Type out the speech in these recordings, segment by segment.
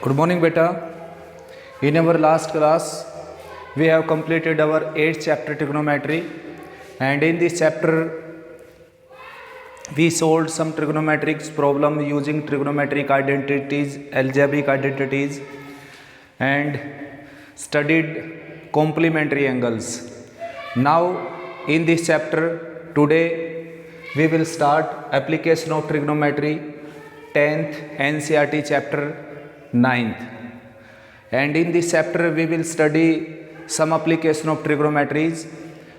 Good morning, beta. In our last class, we have completed our 8th chapter trigonometry, and in this chapter, we solved some trigonometric problem using trigonometric identities, algebraic identities, and studied complementary angles. Now, in this chapter, today we will start application of trigonometry, 10th NCERT chapter 9th, and in this chapter we will study some application of trigonometries.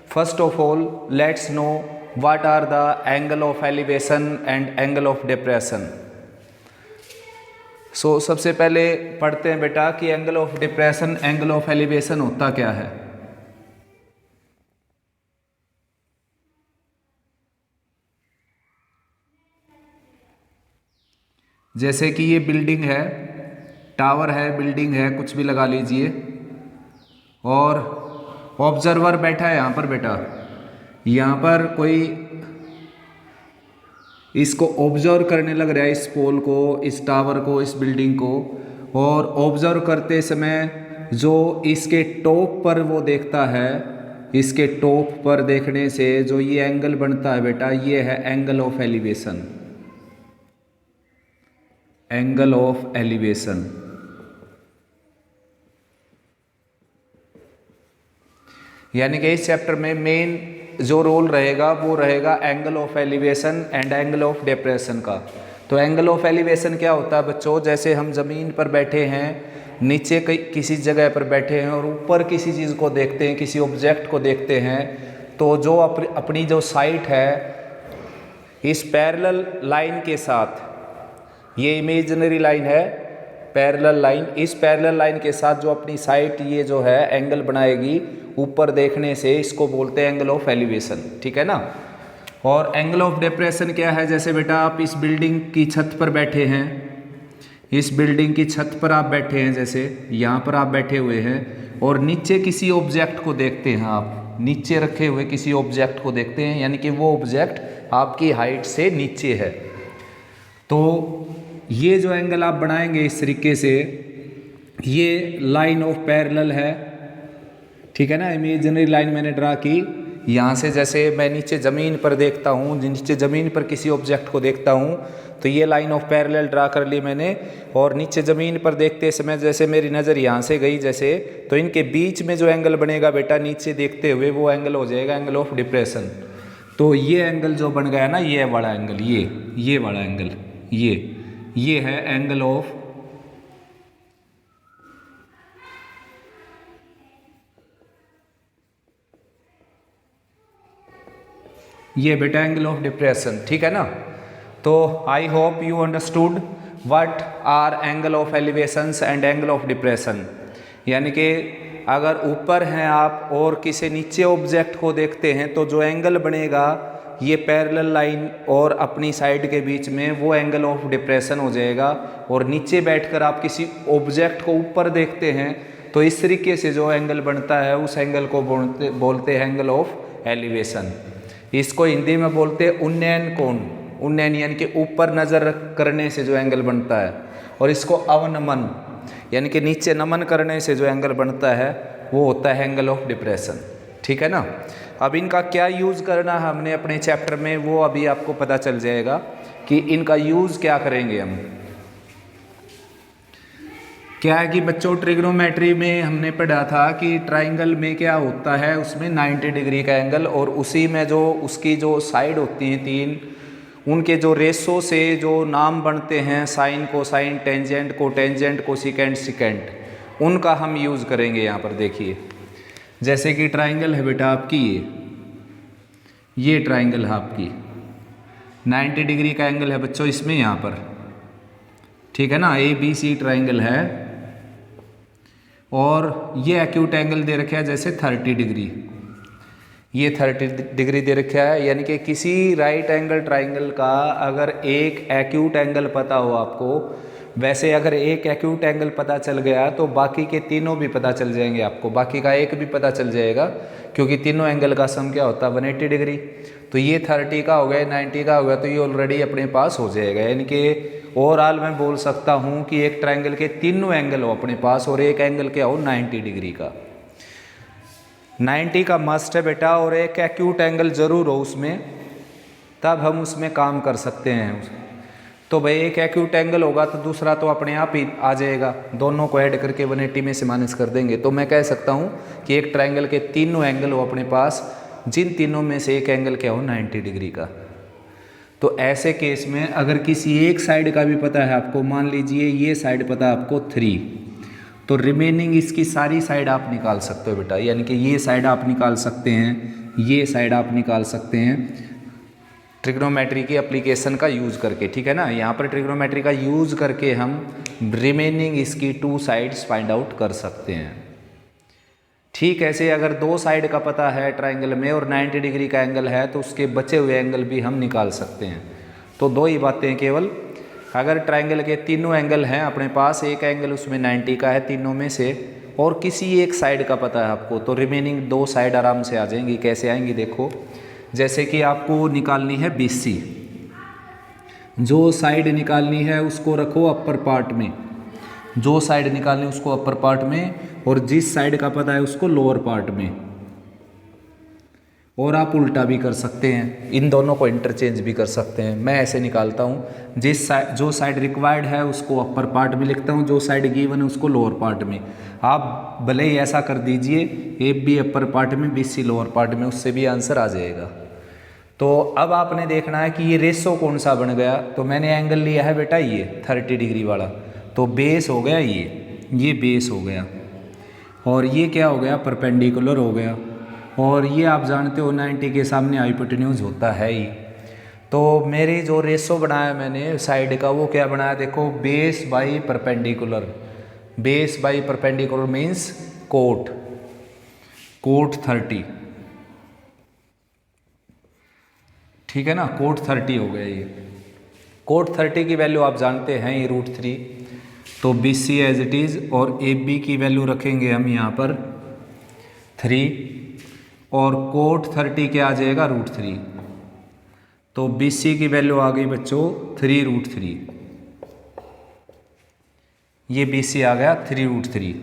First of all, let's know what are the angle of elevation and angle of depression. So सबसे पहले पढ़ते हैं बेटा कि angle of depression angle of elevation होता क्या है। जैसे कि ये बिल्डिंग है, टावर है, बिल्डिंग है, कुछ भी लगा लीजिए, और ऑब्जर्वर बैठा है यहाँ पर बेटा। यहाँ पर कोई इसको ऑब्जर्व करने लग रहा है, इस पोल को, इस टावर को, इस बिल्डिंग को, और ऑब्जर्व करते समय जो इसके टॉप पर वो देखता है, इसके टॉप पर देखने से जो ये एंगल बनता है बेटा, ये है angle of elevation. Angle of elevation यानी कि इस चैप्टर में मेन जो रोल रहेगा वो रहेगा angle of elevation and angle of depression का। तो एंगल ऑफ एलिवेशन क्या होता है बच्चों, जैसे हम ज़मीन पर बैठे हैं, नीचे किसी जगह पर बैठे हैं और ऊपर किसी चीज़ को देखते हैं, किसी ऑब्जेक्ट को देखते हैं, तो जो अपनी जो साइट है इस पैरेलल लाइन के साथ, ये इमेजिनरी लाइन है पैरेलल लाइन, इस पैरेलल लाइन के साथ जो अपनी साइट ये जो है एंगल बनाएगी ऊपर देखने से, इसको बोलते हैं एंगल ऑफ एलिवेशन। ठीक है ना। और एंगल ऑफ डिप्रेशन क्या है, जैसे बेटा आप इस बिल्डिंग की छत पर बैठे हैं, इस बिल्डिंग की छत पर आप बैठे हैं, जैसे यहाँ पर आप बैठे हुए हैं और नीचे किसी ऑब्जेक्ट को देखते हैं, आप नीचे रखे हुए किसी ऑब्जेक्ट को देखते हैं, यानी कि वो ऑब्जेक्ट आपकी हाइट से नीचे है। तो ये जो एंगल आप बनाएंगे इस तरीके से, ये लाइन ऑफ पैरेलल है। ठीक है ना। इमेजिनरी लाइन मैंने ड्रा की यहाँ से, जैसे मैं नीचे ज़मीन पर देखता हूँ, नीचे ज़मीन पर किसी ऑब्जेक्ट को देखता हूँ, तो ये लाइन ऑफ पैरेलल ड्रा कर ली मैंने, और नीचे ज़मीन पर देखते समय जैसे मेरी नज़र यहाँ से गई जैसे, तो इनके बीच में जो एंगल बनेगा बेटा नीचे देखते हुए, वो एंगल हो जाएगा एंगल ऑफ डिप्रेशन। तो ये एंगल जो बन गया ना, ये वाला एंगल, ये वाला एंगल, ये है एंगल ऑफ ये बेटा एंगल ऑफ डिप्रेशन। ठीक है ना। तो I hope you understood what R angle of elevations and angle of depression. यानी कि अगर ऊपर हैं आप और किसी नीचे ऑब्जेक्ट को देखते हैं, तो जो एंगल बनेगा ये पैरेलल लाइन और अपनी साइड के बीच में, वो एंगल ऑफ डिप्रेशन हो जाएगा। और नीचे बैठकर आप किसी ऑब्जेक्ट को ऊपर देखते हैं, तो इस तरीके से जो एंगल बनता है उस एंगल को बोलते हैं एंगल ऑफ एलिवेशन। इसको हिंदी में बोलते हैं उन्नयन कोण। उन्नयन यानी कि ऊपर नज़र करने से जो एंगल बनता है, और इसको अवनमन यानी कि नीचे नमन करने से जो एंगल बनता है वो होता है एंगल ऑफ डिप्रेशन। ठीक है ना। अब इनका क्या यूज़ करना है हमने अपने चैप्टर में, वो अभी आपको पता चल जाएगा कि इनका यूज़ क्या करेंगे हम। क्या है कि बच्चों ट्रिग्नोमेट्री में हमने पढ़ा था कि ट्राइंगल में क्या होता है, उसमें 90 डिग्री का एंगल, और उसी में जो उसकी जो साइड होती हैं तीन, उनके जो रेशो से जो नाम बनते हैं, sine cosine, tangent cotangent, cosecant secant, उनका हम यूज़ करेंगे। यहाँ पर देखिए, जैसे कि ट्राइंगल है बेटा आपकी, ये ट्राइंगल है आपकी, 90 डिग्री का एंगल है बच्चों इसमें यहाँ पर। ठीक है ना। ABC ट्राइंगल है, और ये एक्यूट एंगल दे रखा है जैसे 30 डिग्री, ये 30 डिग्री दे रखा है। यानी कि किसी राइट एंगल ट्राइंगल का अगर एक एक्यूट एंगल पता हो आपको, वैसे अगर एक एक्यूट एंगल पता चल गया तो बाकी के तीनों भी पता चल जाएंगे आपको, बाकी का एक भी पता चल जाएगा, क्योंकि तीनों एंगल का सम क्या होता है 180 डिग्री। तो ये 30 का हो गया, 90 का हो गया, तो ये ऑलरेडी अपने पास हो जाएगा। यानी कि ओवरऑल मैं बोल सकता हूँ कि एक ट्रायंगल के तीनों एंगल हो अपने पास और एक एंगल क्या हो 90 डिग्री का। 90 का मस्ट है बेटा, और एक एक्यूट एंगल ज़रूर हो उसमें, तब हम उसमें काम कर सकते हैं। तो भाई एक एक्यूट एंगल होगा तो दूसरा तो अपने आप ही आ जाएगा, दोनों को ऐड करके 180 में से माइनस कर देंगे। तो मैं कह सकता हूँ कि एक ट्रायंगल के तीनों एंगल हो अपने पास, जिन तीनों में से एक एंगल क्या हो 90 डिग्री का। तो ऐसे केस में अगर किसी एक साइड का भी पता है आपको, मान लीजिए ये साइड पता है आपको 3, तो रिमेनिंग इसकी सारी साइड आप निकाल सकते हो बेटा, यानी कि ये साइड आप निकाल सकते हैं, ये साइड आप निकाल सकते हैं ट्रिग्नोमेट्री की एप्लीकेशन का यूज़ करके, ठीक है ना। यहाँ पर ट्रिग्नोमेट्री का यूज़ करके हम रिमेनिंग इसकी 2 साइड्स फाइंड आउट कर सकते हैं। ठीक ऐसे अगर 2 साइड का पता है ट्रायंगल में और 90 डिग्री का एंगल है तो उसके बचे हुए एंगल भी हम निकाल सकते हैं। तो 2 ही बातें केवल, अगर ट्रायंगल के तीनों एंगल हैं अपने पास, एक एंगल उसमें 90 का है तीनों में से, और किसी एक साइड का पता है आपको, तो रिमेनिंग 2 साइड आराम से आ जाएंगी। कैसे आएंगी देखो, जैसे कि आपको निकालनी है BC, जो साइड निकालनी है उसको रखो अपर पार्ट में, जो साइड निकालनी है उसको अपर पार्ट में, और जिस साइड का पता है उसको लोअर पार्ट में। और आप उल्टा भी कर सकते हैं, इन दोनों को इंटरचेंज भी कर सकते हैं। मैं ऐसे निकालता हूँ, जो साइड रिक्वायर्ड है उसको अपर पार्ट में लिखता हूँ, जो साइड गिवन है उसको लोअर पार्ट में। आप भले ही ऐसा कर दीजिए, AB अपर पार्ट में BC लोअर पार्ट में, उससे भी आंसर आ जाएगा। तो अब आपने देखना है कि ये रेशो कौन सा बन गया। तो मैंने एंगल लिया है बेटा ये 30 डिग्री वाला, तो बेस हो गया ये बेस हो गया, और ये क्या हो गया परपेंडिकुलर हो गया, और ये आप जानते हो 90 के सामने हाइपोटेन्यूज होता है ही। तो मेरी जो रेशो बनाया मैंने साइड का, वो क्या बनाया देखो, base by perpendicular. Base by perpendicular means cot 30, ठीक है ना, कोट 30 हो गया ये। कोट 30 की वैल्यू आप जानते हैं ये √3, तो BC एज इट इज़, और AB की वैल्यू रखेंगे हम यहाँ पर 3, और कोट 30 क्या आ जाएगा √3, तो BC की वैल्यू आ गई बच्चों 3√3, ये BC आ गया 3√3।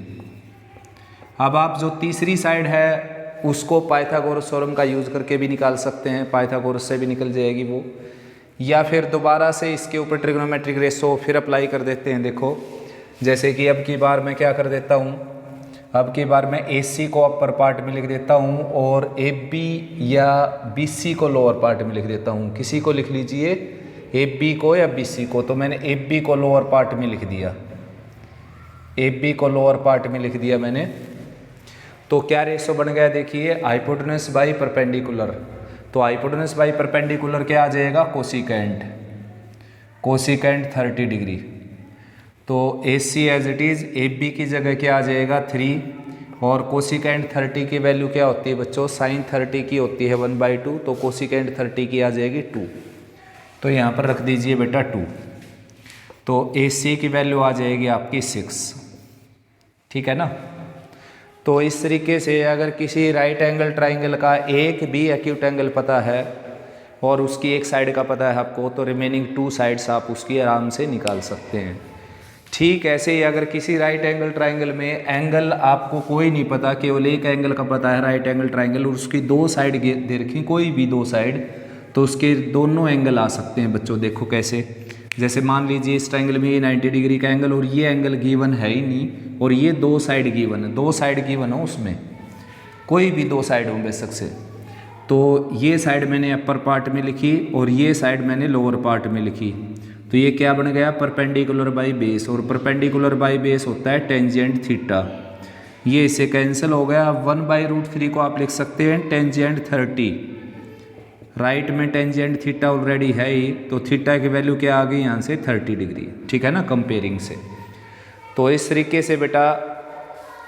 अब आप जो तीसरी साइड है उसको पाइथागोरस थ्योरम का यूज़ करके भी निकाल सकते हैं, पाइथागोरस से भी निकल जाएगी वो, या फिर दोबारा से इसके ऊपर ट्रिग्नोमेट्रिक रेशो फिर अप्लाई कर देते हैं। देखो जैसे कि अब की बार मैं क्या कर देता हूँ, अब की बार मैं AC को अपर पार्ट में लिख देता हूँ और AB या BC को लोअर पार्ट में लिख देता हूँ। किसी को लिख लीजिए, AB को या BC को। तो मैंने AB को लोअर पार्ट में लिख दिया, AB को लोअर पार्ट में लिख दिया मैंने। तो क्या रेशो बन गया देखिए, हाइपोटेन्यूज बाई परपेंडिकुलर। तो हाइपोटेन्यूज बाई परपेंडिकुलर क्या आ जाएगा, कोसिकेंट 30 डिग्री। तो AC as it is, AB की जगह क्या आ जाएगा 3, और कोसिकेंट 30 की वैल्यू क्या होती है बच्चों, साइन 30 की होती है 1/2, तो कोसिकेंट 30 की आ जाएगी 2। तो यहाँ पर रख दीजिए बेटा 2, तो AC की वैल्यू आ जाएगी आपकी 6, ठीक है ना। तो इस तरीके से अगर किसी राइट एंगल ट्राइंगल का एक भी एक्यूट एंगल पता है और उसकी एक साइड का पता है आपको, तो रिमेनिंग 2 साइड्स आप उसकी आराम से निकाल सकते हैं। ठीक ऐसे ही अगर किसी राइट एंगल ट्राइंगल में एंगल आपको कोई नहीं पता, केवल एक एंगल का पता है राइट एंगल ट्राइंगल, और उसकी 2 साइड दे रखी, कोई भी 2 साइड, तो उसके दोनों एंगल आ सकते हैं बच्चों। देखो कैसे, जैसे मान लीजिए इस ट्राइंगल में ये 90 डिग्री का एंगल और ये एंगल गिवन है ही नहीं, और ये 2 साइड गिवन है, 2 साइड गिवन हो उसमें, कोई भी 2 साइड हो बेशक से। तो ये साइड मैंने अपर पार्ट में लिखी और ये साइड मैंने लोअर पार्ट में लिखी, तो ये क्या बन गया, परपेंडिकुलर बाई बेस, और परपेंडिकुलर बाई बेस होता है टेंजेंट थीटा। ये इससे कैंसिल हो गया। 1/√3 को आप लिख सकते हैं टेंजेंट 30, राइट में टेंजेंट थीटा ऑलरेडी है ही, तो थीटा की वैल्यू क्या आ गई यहाँ से 30 डिग्री, ठीक है ना, कंपेयरिंग से। तो इस तरीके से बेटा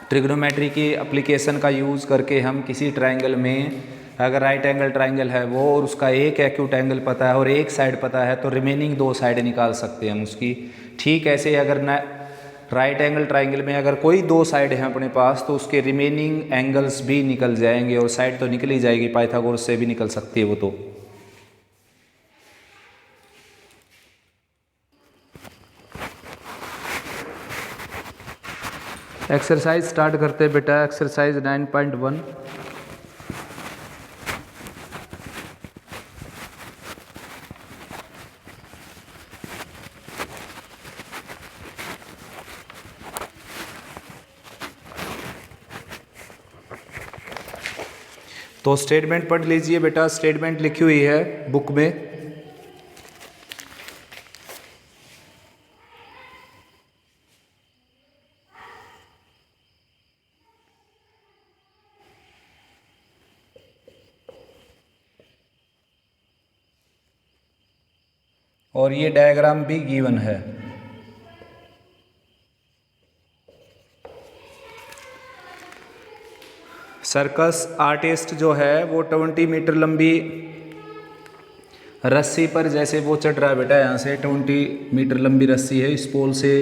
ट्रिग्नोमेट्री की एप्लीकेशन का यूज़ करके हम किसी ट्राइंगल में अगर राइट एंगल ट्राइंगल है वो और उसका एक एक्यूट एंगल पता है और एक साइड पता है, तो रिमेनिंग 2 साइड निकाल सकते हैं हम उसकी। ठीक ऐसे अगर राइट एंगल ट्राइंगल में अगर कोई 2 साइड हैं अपने पास, तो उसके रिमेनिंग एंगल्स भी निकल जाएंगे, और साइड तो निकल ही जाएगी, पाइथागोरस से भी निकल सकती है वो। तो एक्सरसाइज स्टार्ट करते हैं बेटा। एक्सरसाइज 9.1। तो स्टेटमेंट पढ़ लीजिए बेटा। स्टेटमेंट लिखी हुई है बुक में। और ये डायग्राम भी गिवन है। सर्कस आर्टिस्ट जो है वो 20 मीटर लंबी रस्सी पर जैसे वो चढ़ रहा है बेटा, यहाँ से 20 मीटर लंबी रस्सी है, इस पोल से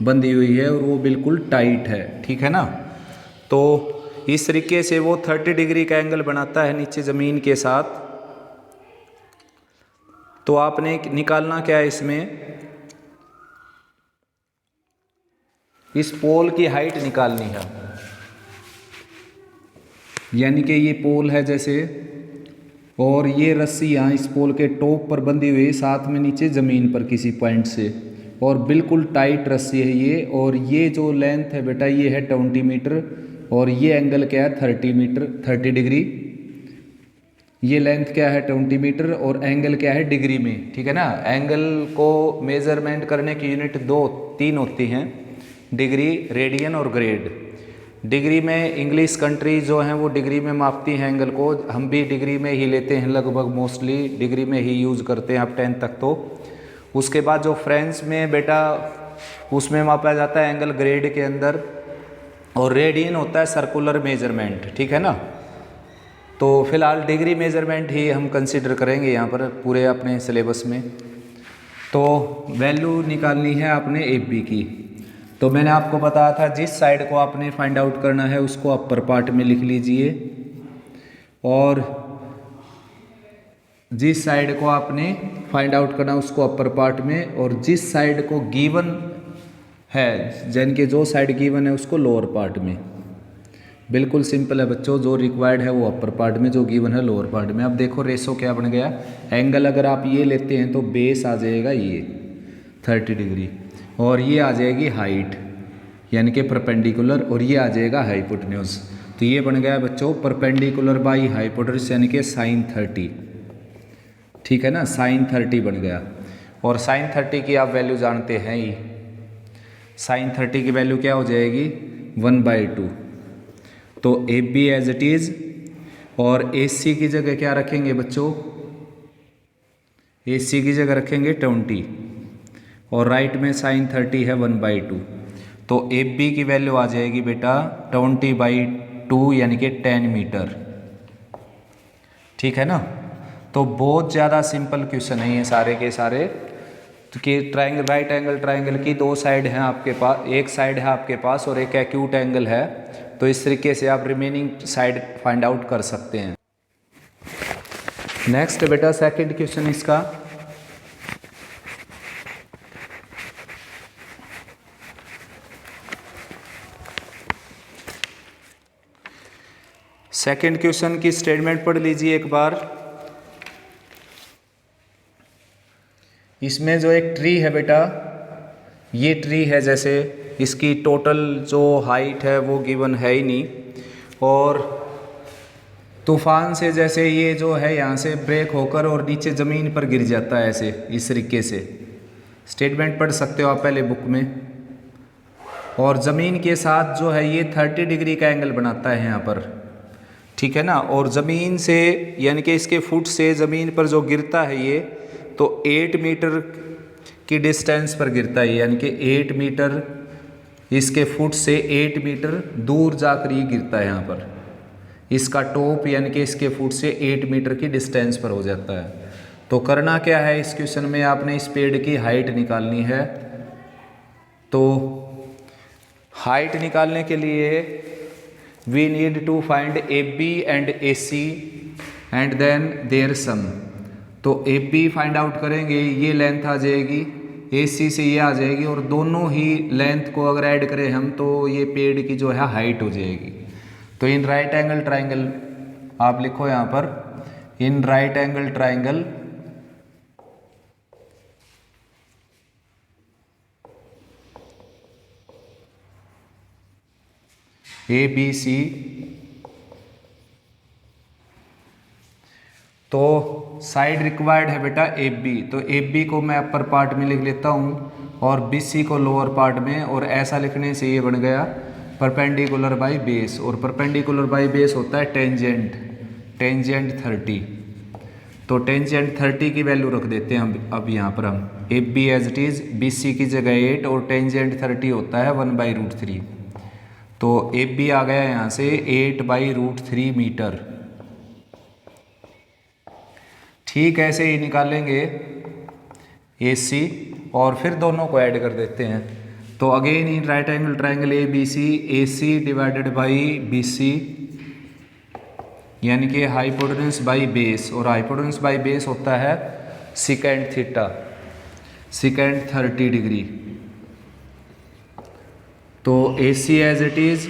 बंधी हुई है और वो बिल्कुल टाइट है, ठीक है ना। तो इस तरीके से वो 30 डिग्री का एंगल बनाता है नीचे ज़मीन के साथ। तो आपने निकालना क्या है इसमें, इस पोल की हाइट निकालनी है। यानी कि ये पोल है जैसे, और ये रस्सी यहाँ इस पोल के टॉप पर बंधी हुई, साथ में नीचे ज़मीन पर किसी पॉइंट से, और बिल्कुल टाइट रस्सी है ये। और ये जो लेंथ है बेटा ये है 20 मीटर, और ये एंगल क्या है 30 मीटर, 30 डिग्री। ये लेंथ क्या है 20 मीटर और एंगल क्या है डिग्री में, ठीक है ना। एंगल को मेज़रमेंट करने की यूनिट 3 होती हैं, डिग्री, रेडियन और ग्रेड। डिग्री में इंग्लिश कंट्री जो हैं वो डिग्री में मापती हैं एंगल को, हम भी डिग्री में ही लेते हैं, लगभग मोस्टली डिग्री में ही यूज़ करते हैं अब 10 तक। तो उसके बाद जो फ्रेंच में बेटा उसमें मापा जाता है एंगल ग्रेड के अंदर, और रेडियन होता है सर्कुलर मेजरमेंट, ठीक है ना। तो फिलहाल डिग्री मेजरमेंट ही हम कंसिडर करेंगे यहाँ पर पूरे अपने सिलेबस में। तो वैल्यू निकालनी है आपने एफ बी की। तो मैंने आपको बताया था जिस साइड को आपने फाइंड आउट करना है उसको अपर पार्ट में लिख लीजिए, और जिस साइड को आपने फाइंड आउट करना उसको अपर पार्ट में, और जिस साइड को गिवन है, यानी कि जो साइड गिवन है उसको लोअर पार्ट में। बिल्कुल सिंपल है बच्चों, जो रिक्वायर्ड है वो अपर पार्ट में, जो गिवन है लोअर पार्ट में। अब देखो रेशो क्या बन गया, एंगल अगर आप ये लेते हैं तो बेस आ जाएगा ये 30 डिग्री, और ये आ जाएगी हाइट यानी कि परपेंडिकुलर, और ये आ जाएगा हाइपोटेन्यूज। तो ये बन गया बच्चों परपेंडिकुलर बाई हाइपोटेन्यूज यानी कि sin 30, ठीक है ना, sin 30 बन गया। और sin 30 की आप वैल्यू जानते हैं ही, sin 30 की वैल्यू क्या हो जाएगी 1/2। तो A B as it is, और ए सी की जगह क्या रखेंगे बच्चों, ए सी की जगह रखेंगे 20, और राइट में sin 30 है 1/2। तो ए बी की वैल्यू आ जाएगी बेटा 20/2 यानी कि 10 मीटर, ठीक है ना। तो बहुत ज़्यादा सिंपल क्वेश्चन है ये सारे के सारे, कि ट्रायंगल, राइट एंगल ट्रायंगल की 2 साइड हैं आपके पास, एक साइड है आपके पास और एक एक्यूट एंगल है। तो इस तरीके से आप रिमेनिंग साइड फाइंड आउट कर सकते हैं। नेक्स्ट बेटा सेकंड क्वेश्चन इसका, सेकंड क्वेश्चन की स्टेटमेंट पढ़ लीजिए एक बार। इसमें जो एक ट्री है बेटा, ये ट्री है जैसे, इसकी टोटल जो हाइट है वो गिवन है ही नहीं, और तूफान से जैसे ये जो है यहाँ से ब्रेक होकर और नीचे ज़मीन पर गिर जाता है ऐसे, इस तरीके से। स्टेटमेंट पढ़ सकते हो आप पहले बुक में। और ज़मीन के साथ जो है ये 30 डिग्री का एंगल बनाता है यहाँ पर, ठीक है ना। और ज़मीन से यानी कि इसके फुट से ज़मीन पर जो गिरता है ये, तो 8 मीटर की डिस्टेंस पर गिरता है, यानी कि 8 मीटर इसके फुट से 8 मीटर दूर जाकर ये गिरता है यहाँ पर। इसका टॉप यानी कि इसके फुट से 8 मीटर की डिस्टेंस पर हो जाता है। तो करना क्या है इस क्वेश्चन में, आपने इस पेड़ की हाइट निकालनी है। तो हाइट निकालने के लिए we need to find A B and A C and then their sum. तो ए बी फाइंड आउट करेंगे, ये लेंथ आ जाएगी ए सी से ये आ जाएगी, और दोनों ही लेंथ को अगर ऐड करें हम तो ये पेड़ की जो है हाइट हो जाएगी। तो इन राइट एंगल ट्राइंगल आप लिखो यहाँ पर, in right angle triangle A B C, तो साइड रिक्वायर्ड है बेटा ए बी, तो ए बी को मैं अपर पार्ट में लिख लेता हूँ और बी सी को लोअर पार्ट में, और ऐसा लिखने से ये बन गया परपेंडिकुलर बाई बेस, और परपेंडिकुलर बाई बेस होता है टेंजेंट, टेंजेंट 30। तो टेंजेंट 30 की वैल्यू रख देते हैं अब यहाँ पर हम, A B as it is, B C की जगह 8 और टेंजेंट 30 होता है 1/√3। तो ए बी आ गया यहाँ से 8/√3 मीटर। ठीक ऐसे ही निकालेंगे ए सी, और फिर दोनों को ऐड कर देते हैं। तो again in right angle triangle A B C, A C divided by B C, यानी कि हाइपोटेन्यूज बाई बेस, और हाइपोटेन्यूज बाई बेस होता है सेकेंड थीटा, सेकेंड 30 डिग्री। तो A C as it is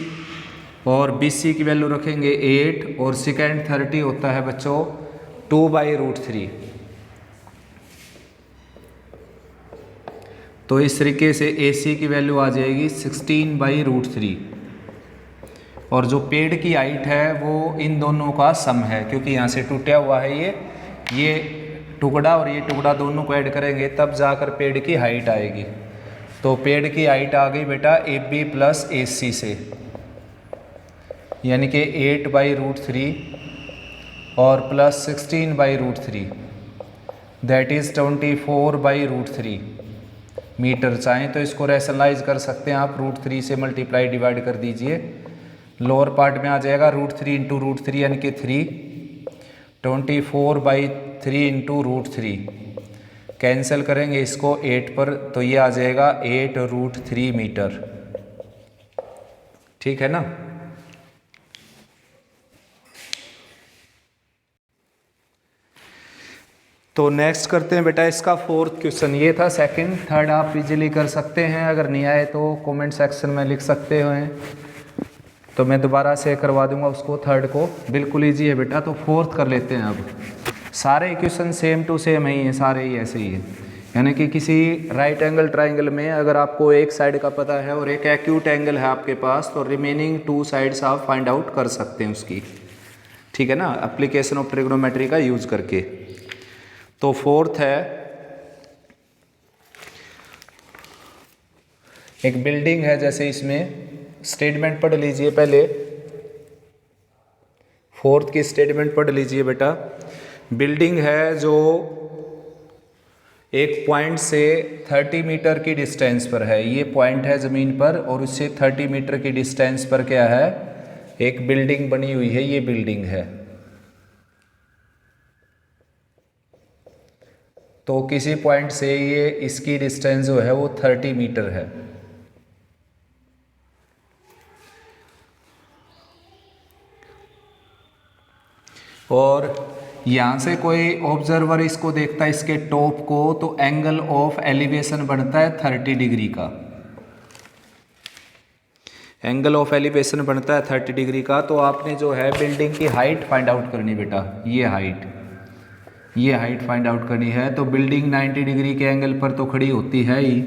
और बी सी की value रखेंगे 8, और सेकेंड 30 होता है बच्चों 2/√3। तो इस तरीके से ए सी की वैल्यू आ जाएगी 16/√3, और जो पेड़ की हाइट है वो इन दोनों का सम है, क्योंकि यहाँ से टूटा हुआ है ये टुकड़ा और ये टुकड़ा दोनों को ऐड करेंगे तब जाकर पेड़ की हाइट आएगी। तो पेड़ की हाइट आ गई बेटा ए बी प्लस ए सी से, यानी कि 8/√3 और प्लस 16/√3, दैट इज़ 24/√3 मीटर। चाहें तो इसको रैशनलाइज कर सकते हैं आप, √3 से मल्टीप्लाई डिवाइड कर दीजिए, लोअर पार्ट में आ जाएगा √3 इंटू √3 यानी कि 3, 24/3 इंटू √3, कैंसिल करेंगे इसको 8 पर, तो ये आ जाएगा 8√3 मीटर। ठीक है ना। तो नेक्स्ट करते हैं बेटा इसका फोर्थ क्वेश्चन। ये था सेकंड, थर्ड आप इजीली कर सकते हैं, अगर नहीं आए तो कमेंट सेक्शन में लिख सकते हैं, तो मैं दोबारा से करवा दूंगा उसको, थर्ड को। बिल्कुल इजी है बेटा। तो फोर्थ कर लेते हैं। अब सारे क्वेश्चन सेम टू सेम ही हैं, सारे ही ऐसे ही है, यानी कि किसी राइट एंगल ट्राइंगल में अगर आपको एक साइड का पता है और एक एक्यूट एंगल है आपके पास, तो रिमेनिंग 2 साइड्स आप फाइंड आउट कर सकते हैं उसकी। ठीक है ना, एप्लीकेशन ऑफ ट्रिग्नोमेट्री का यूज करके। तो फोर्थ है, एक बिल्डिंग है, जैसे इसमें स्टेटमेंट पढ़ लीजिए पहले, फोर्थ की स्टेटमेंट पढ़ लीजिए बेटा। बिल्डिंग है जो एक पॉइंट से 30 मीटर की डिस्टेंस पर है, ये पॉइंट है ज़मीन पर और उससे 30 मीटर की डिस्टेंस पर क्या है, एक बिल्डिंग बनी हुई है, ये बिल्डिंग है। तो किसी पॉइंट से ये इसकी डिस्टेंस जो है वो 30 मीटर है। और यहाँ से कोई ऑब्जर्वर इसको देखता है, इसके टॉप को, तो एंगल ऑफ एलिवेशन बनता है 30 डिग्री का। एंगल ऑफ एलिवेशन बनता है 30 डिग्री का। तो आपने जो है बिल्डिंग की हाइट फाइंड आउट करनी बेटा, ये हाइट फाइंड आउट करनी है। तो बिल्डिंग 90 डिग्री के एंगल पर तो खड़ी होती है ही,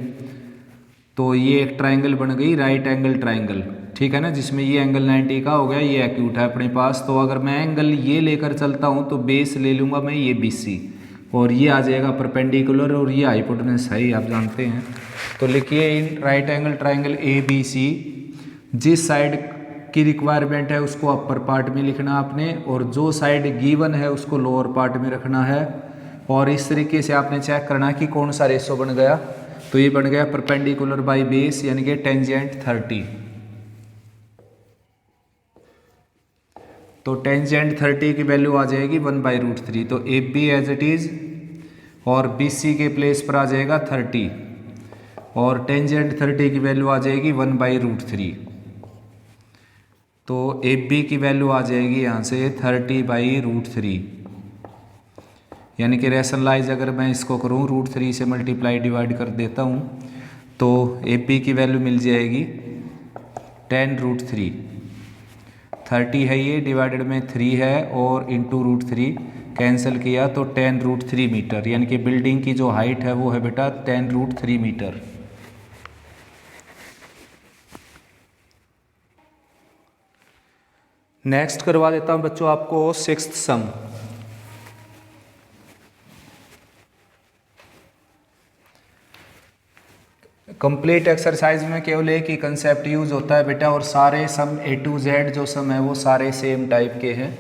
तो ये एक ट्राइंगल बन गई, राइट एंगल ट्राइंगल। ठीक है ना, जिसमें ये एंगल 90 का हो गया, ये एक्यूट है अपने पास। तो अगर मैं एंगल ये लेकर चलता हूँ तो बेस ले लूँगा मैं ये BC, और ये आ जाएगा परपेंडिकुलर, और ये हाइपोटेनस है ही, आप जानते हैं। तो लिखिए इन राइट एंगल ट्राइंगल ABC, जिस साइड की रिक्वायरमेंट है उसको अपर पार्ट में लिखना आपने, और जो साइड गिवन है उसको लोअर पार्ट में रखना है। और इस तरीके से आपने चेक करना कि कौन सा रेशो बन गया। तो ये बन गया परपेंडिकुलर बाई बेस, यानी कि टेंजेंट 30। तो टेंजेंट 30 की वैल्यू आ जाएगी 1/√3। तो AB एज इट इज़ और BC के प्लेस पर आ जाएगा 30, और टेंजेंट 30 की वैल्यू आ जाएगी 1/√3। तो AB की वैल्यू आ जाएगी यहाँ से 30/√3, यानी कि रेशनलाइज अगर मैं इसको करूँ √3 से मल्टीप्लाई डिवाइड कर देता हूँ तो AP की वैल्यू मिल जाएगी 10√3। 30 है ये, डिवाइडेड में 3 है और इंटू √3 कैंसिल किया तो 10√3 मीटर, यानी कि बिल्डिंग की जो हाइट है वो है बेटा 10√3 मीटर। नेक्स्ट करवा देता हूँ बच्चों आपको 6th सम। कंप्लीट एक्सरसाइज में केवल एक ही कंसेप्ट यूज होता है बेटा, और सारे सम A to Z जो सम है वो सारे सेम टाइप के हैं,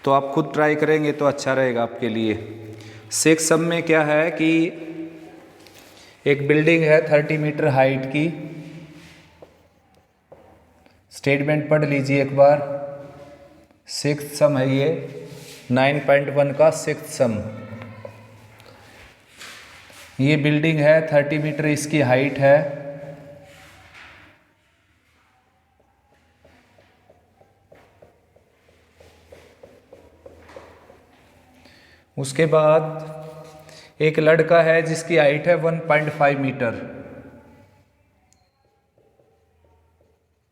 तो आप खुद ट्राई करेंगे तो अच्छा रहेगा आपके लिए। 6th सम में क्या है कि एक बिल्डिंग है 30 मीटर हाइट की। स्टेटमेंट पढ़ लीजिए एक बार। 6th सम है ये, 9.1 का 6th सम। ये बिल्डिंग है 30 मीटर इसकी हाइट है। उसके बाद एक लड़का है जिसकी हाइट है 1.5 मीटर।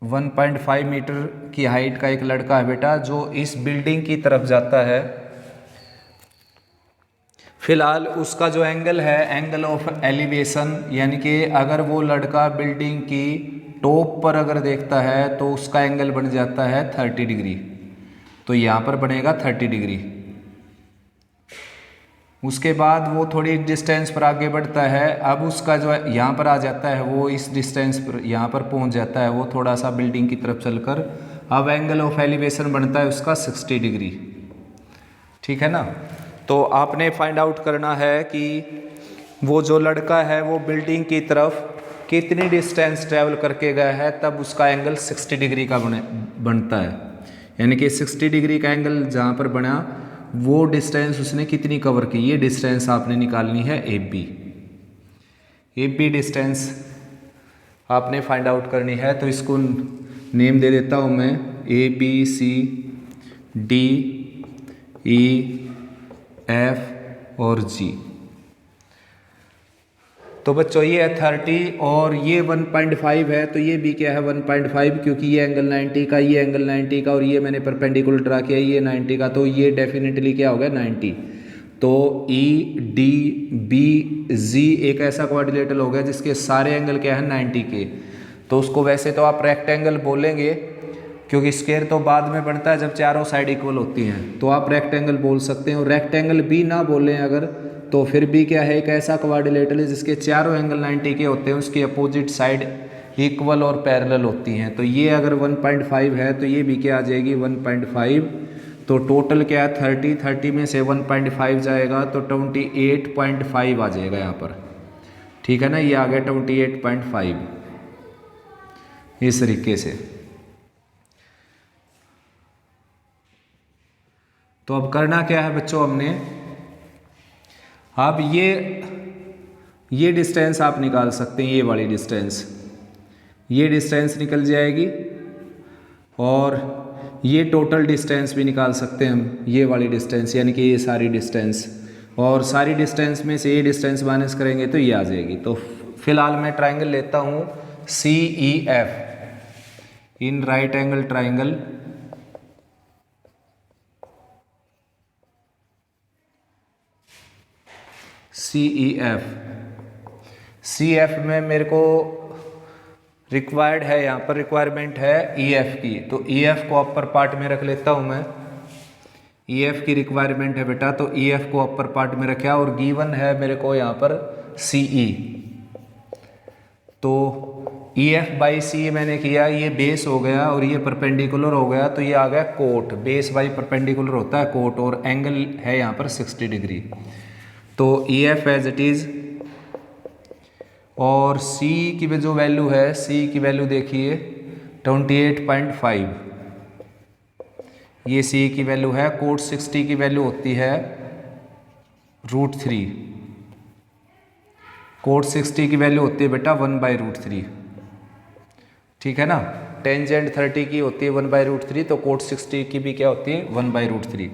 1.5 मीटर की हाइट का एक लड़का है बेटा जो इस बिल्डिंग की तरफ जाता है। फिलहाल उसका जो एंगल है एंगल ऑफ एलिवेशन, यानी कि अगर वो लड़का बिल्डिंग की टॉप पर अगर देखता है तो उसका एंगल बन जाता है 30 डिग्री। तो यहाँ पर बनेगा 30 डिग्री। उसके बाद वो थोड़ी डिस्टेंस पर आगे बढ़ता है। अब उसका जो यहाँ पर आ जाता है वो इस डिस्टेंस पर यहाँ पर पहुँच जाता है वो थोड़ा सा बिल्डिंग की तरफ चलकर। अब एंगल ऑफ एलिवेशन बनता है उसका 60 डिग्री। ठीक है ना। तो आपने फाइंड आउट करना है कि वो जो लड़का है वो बिल्डिंग की तरफ कितनी डिस्टेंस ट्रैवल करके गया है, तब उसका एंगल 60 डिग्री का बनता है। यानी कि 60 डिग्री का एंगल जहाँ पर बना वो डिस्टेंस उसने कितनी कवर की, ये डिस्टेंस आपने निकालनी है AB डिस्टेंस आपने फाइंड आउट करनी है। तो इसको नेम दे देता हूँ मैं ABCDEF और G। तो बच्चों ये है 30 और ये 1.5 है, तो ये भी क्या है 1.5, क्योंकि ये एंगल 90 का, ये एंगल 90 का और ये मैंने परपेंडिकुलर ड्रा किया ये 90 का, तो ये डेफिनेटली क्या हो गया 90। तो EDBG एक ऐसा क्वाड्रिलेटरल हो गया जिसके सारे एंगल क्या है 90 के। तो उसको वैसे तो आप रेक्टेंगल बोलेंगे क्योंकि स्क्वायर तो बाद में बनता है जब चारों साइड इक्वल होती हैं, तो आप रेक्टेंगल बोल सकते हैं। और रेक्टेंगल भी ना बोलें अगर तो फिर भी क्या है एक ऐसा क्वाड्रिलेटरल जिसके चारों एंगल 90 के होते हैं, उसकी अपोजिट साइड इक्वल और पैरेलल होती हैं। तो ये अगर 1.5 है तो ये भी क्या आ जाएगी 1.5। तो टोटल क्या है 30 में से 1.5 जाएगा तो 28.5 आ जाएगा यहाँ पर। ठीक है ना, ये आ गया 28.5 इस तरीके से। तो अब करना क्या है बच्चों हमने, अब ये डिस्टेंस आप निकाल सकते हैं, ये वाली डिस्टेंस, ये डिस्टेंस निकल जाएगी और ये टोटल डिस्टेंस भी निकाल सकते हैं हम, ये वाली डिस्टेंस, यानी कि ये सारी डिस्टेंस, और सारी डिस्टेंस में से ये डिस्टेंस माइनस करेंगे तो ये आ जाएगी। तो फिलहाल मैं ट्राइंगल लेता हूँ CEF, इन राइट एंगल ट्राइंगल। CEF में मेरे को रिक्वायर्ड है, यहाँ पर रिक्वायरमेंट है EF की, तो EF को अपर पार्ट में रख लेता हूँ मैं। EF की रिक्वायरमेंट है बेटा, तो EF को अपर पार्ट में रखा और गिवन है मेरे को यहाँ पर CE। तो EF बाई CE मैंने किया, ये बेस हो गया और ये परपेंडिकुलर हो गया, तो ये आ गया कोट। बेस बाई परपेंडिकुलर होता है कोट, और एंगल है यहाँ पर 60 डिग्री। तो EF एज इट इज़, और C की जो वैल्यू है, C की वैल्यू देखिए 28.5, ये C की वैल्यू है। कोट 60 की वैल्यू होती है √3, कोट 60 की वैल्यू होती है बेटा 1/√3। ठीक है ना, टेंजेंट 30 की होती है 1/√3, तो कोट 60 की भी क्या होती है 1/√3।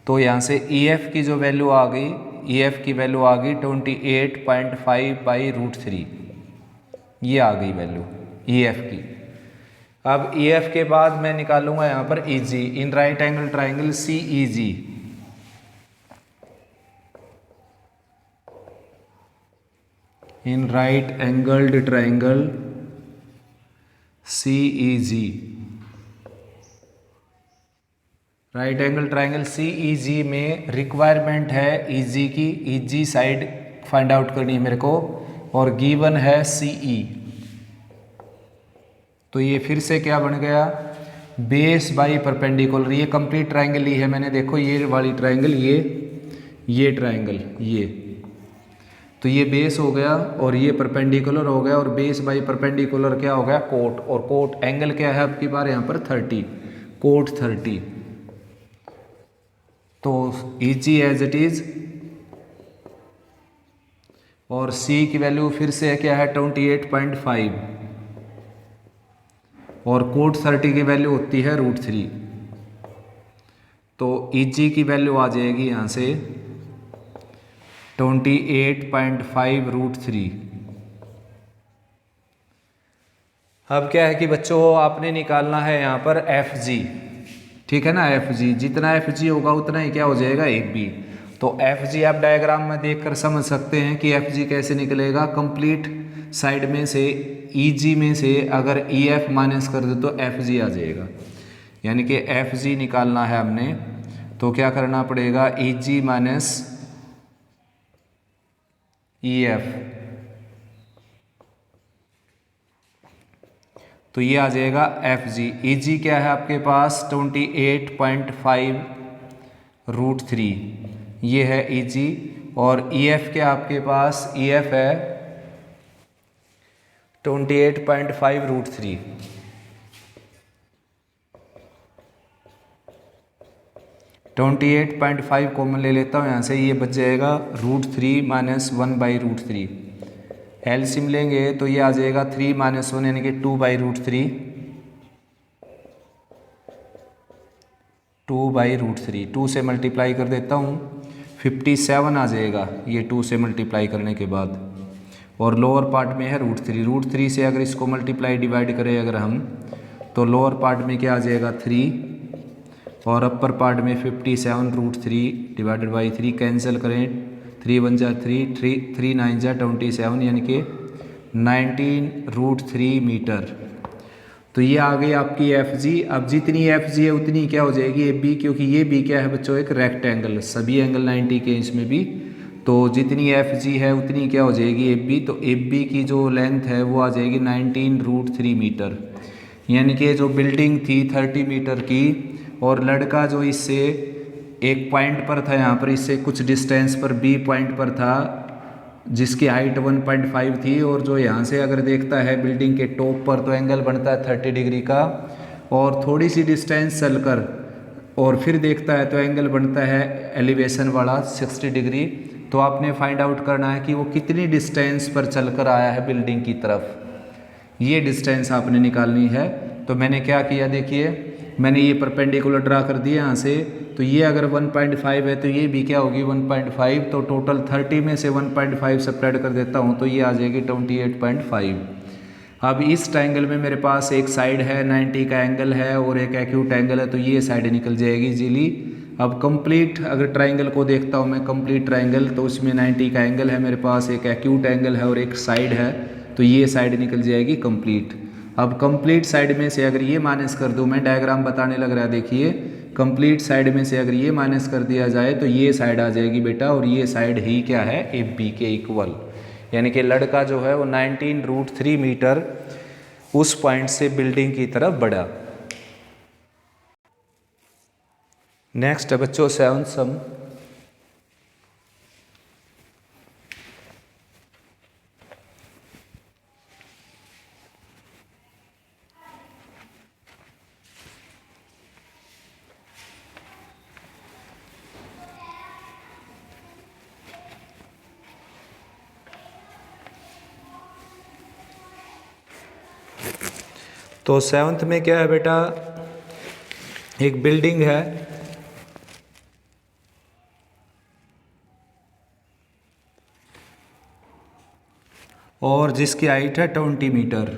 तो यहाँ से EF की जो वैल्यू आ गई, EF की वैल्यू आ गई 28.5/√3, ये आ गई वैल्यू EF की। अब EF के बाद मैं निकालूंगा यहाँ पर EG, in right angle triangle CEG। In right angled triangle CEG, right angle triangle CEG में रिक्वायरमेंट है EG की, EG साइड फाइंड आउट करनी है मेरे को, और गिवन है CE। तो ये फिर से क्या बन गया, बेस बाई परपेंडिकुलर। ये कंप्लीट ट्राइंगल ली है मैंने, देखो ये वाली ट्राइंगल, ये ट्राइंगल, ये तो ये बेस हो गया और ये परपेंडिकुलर हो गया, और बेस बाई परपेंडिकुलर क्या हो गया, कोट। और कोट एंगल क्या है आपकी बार यहाँ पर 30, कोट 30। तो EG एज इट इज, और C की वैल्यू फिर से क्या है 28.5, और कोट 30 की वैल्यू होती है √3। तो EG की वैल्यू आ जाएगी यहाँ से 28.5/√3। अब क्या है कि बच्चों आपने निकालना है यहाँ पर FG, ठीक है ना। FG जितना FG होगा उतना ही क्या हो जाएगा AB। तो FG आप डायग्राम में देखकर समझ सकते हैं कि FG कैसे निकलेगा। कंप्लीट साइड में से EG में से अगर EF माइनस कर दो तो FG आ जाएगा, यानी कि FG निकालना है हमने, तो क्या करना पड़ेगा, EG माइनस EF, तो ये आ जाएगा FG। EG क्या है आपके पास 28.5/√3, ये है EG। और EF क्या आपके पास, EF है 28.5/√3। तो 28.5 कॉमन ले लेता हूँ यहाँ से, ये बच जाएगा √3 माइनस 1/√3। एलसीएम लेंगे तो ये आ जाएगा 3 माइनस 1 यानी कि 2/√3, 2/√3। 2 से मल्टीप्लाई कर देता हूँ 57 आ जाएगा ये 2 से मल्टीप्लाई करने के बाद, और लोअर पार्ट में है √3। √3 से अगर इसको मल्टीप्लाई डिवाइड करें अगर हम, तो लोअर पार्ट में क्या आ जाएगा 3, और अपर पार्ट में 57 √3 डिवाइडेड बाई 3 कैंसिल करें, 3 1 जा 3, 3 9 जा 27 यानी कि 19√3 मीटर। तो ये आ गई आपकी FG। अब जितनी FG है उतनी क्या हो जाएगी AB, क्योंकि ये भी क्या है बच्चों एक रेक्टेंगल, सभी एंगल 90 के इसमें भी, तो जितनी FG है उतनी क्या हो जाएगी AB। तो AB की जो लेंथ है वो आ जाएगी 19√3 मीटर, यानी कि जो बिल्डिंग थी 30 मीटर की, और लड़का जो इससे एक पॉइंट पर था, यहाँ पर इससे कुछ डिस्टेंस पर B पॉइंट पर था जिसकी हाइट 1.5 थी, और जो यहाँ से अगर देखता है बिल्डिंग के टॉप पर तो एंगल बनता है 30 डिग्री का, और थोड़ी सी डिस्टेंस चलकर और फिर देखता है तो एंगल बनता है एलिवेशन वाला 60 डिग्री। तो आपने फाइंड आउट करना है कि वो कितनी डिस्टेंस पर चलकर आया है बिल्डिंग की तरफ, ये डिस्टेंस आपने निकालनी है। तो मैंने क्या किया, देखिए मैंने ये परपेंडिकुलर ड्रा कर दिया यहाँ से, तो ये अगर 1.5 है तो ये भी क्या होगी 1.5, तो टोटल 30 में से 1.5 सेपरेट कर देता हूँ तो ये आ जाएगी 28.5। अब इस ट्रायंगल में मेरे पास एक साइड है 90 का एंगल है और एक एक्यूट एंगल है, तो ये साइड निकल जाएगी इजीली। अब कंप्लीट अगर ट्रायंगल को देखता हूँ मैं, कंप्लीट ट्रायंगल, तो उसमें 90 का एंगल है मेरे पास, एक एक्यूट एंगल है और एक साइड है, तो ये साइड निकल जाएगी कंप्लीट। अब कंप्लीट साइड में से अगर ये माइनस कर दूं, मैं डायग्राम बताने लग रहा है, देखिए कंप्लीट साइड में से अगर ये माइनस कर दिया जाए तो ये साइड आ जाएगी बेटा, और ये साइड ही क्या है AB के इक्वल, यानी कि लड़का जो है वो 19√3 मीटर उस पॉइंट से बिल्डिंग की तरफ बढ़ा। नेक्स्ट है बच्चों 7th सम। तो 7th में क्या है बेटा, एक बिल्डिंग है और जिसकी हाइट है 20 मीटर।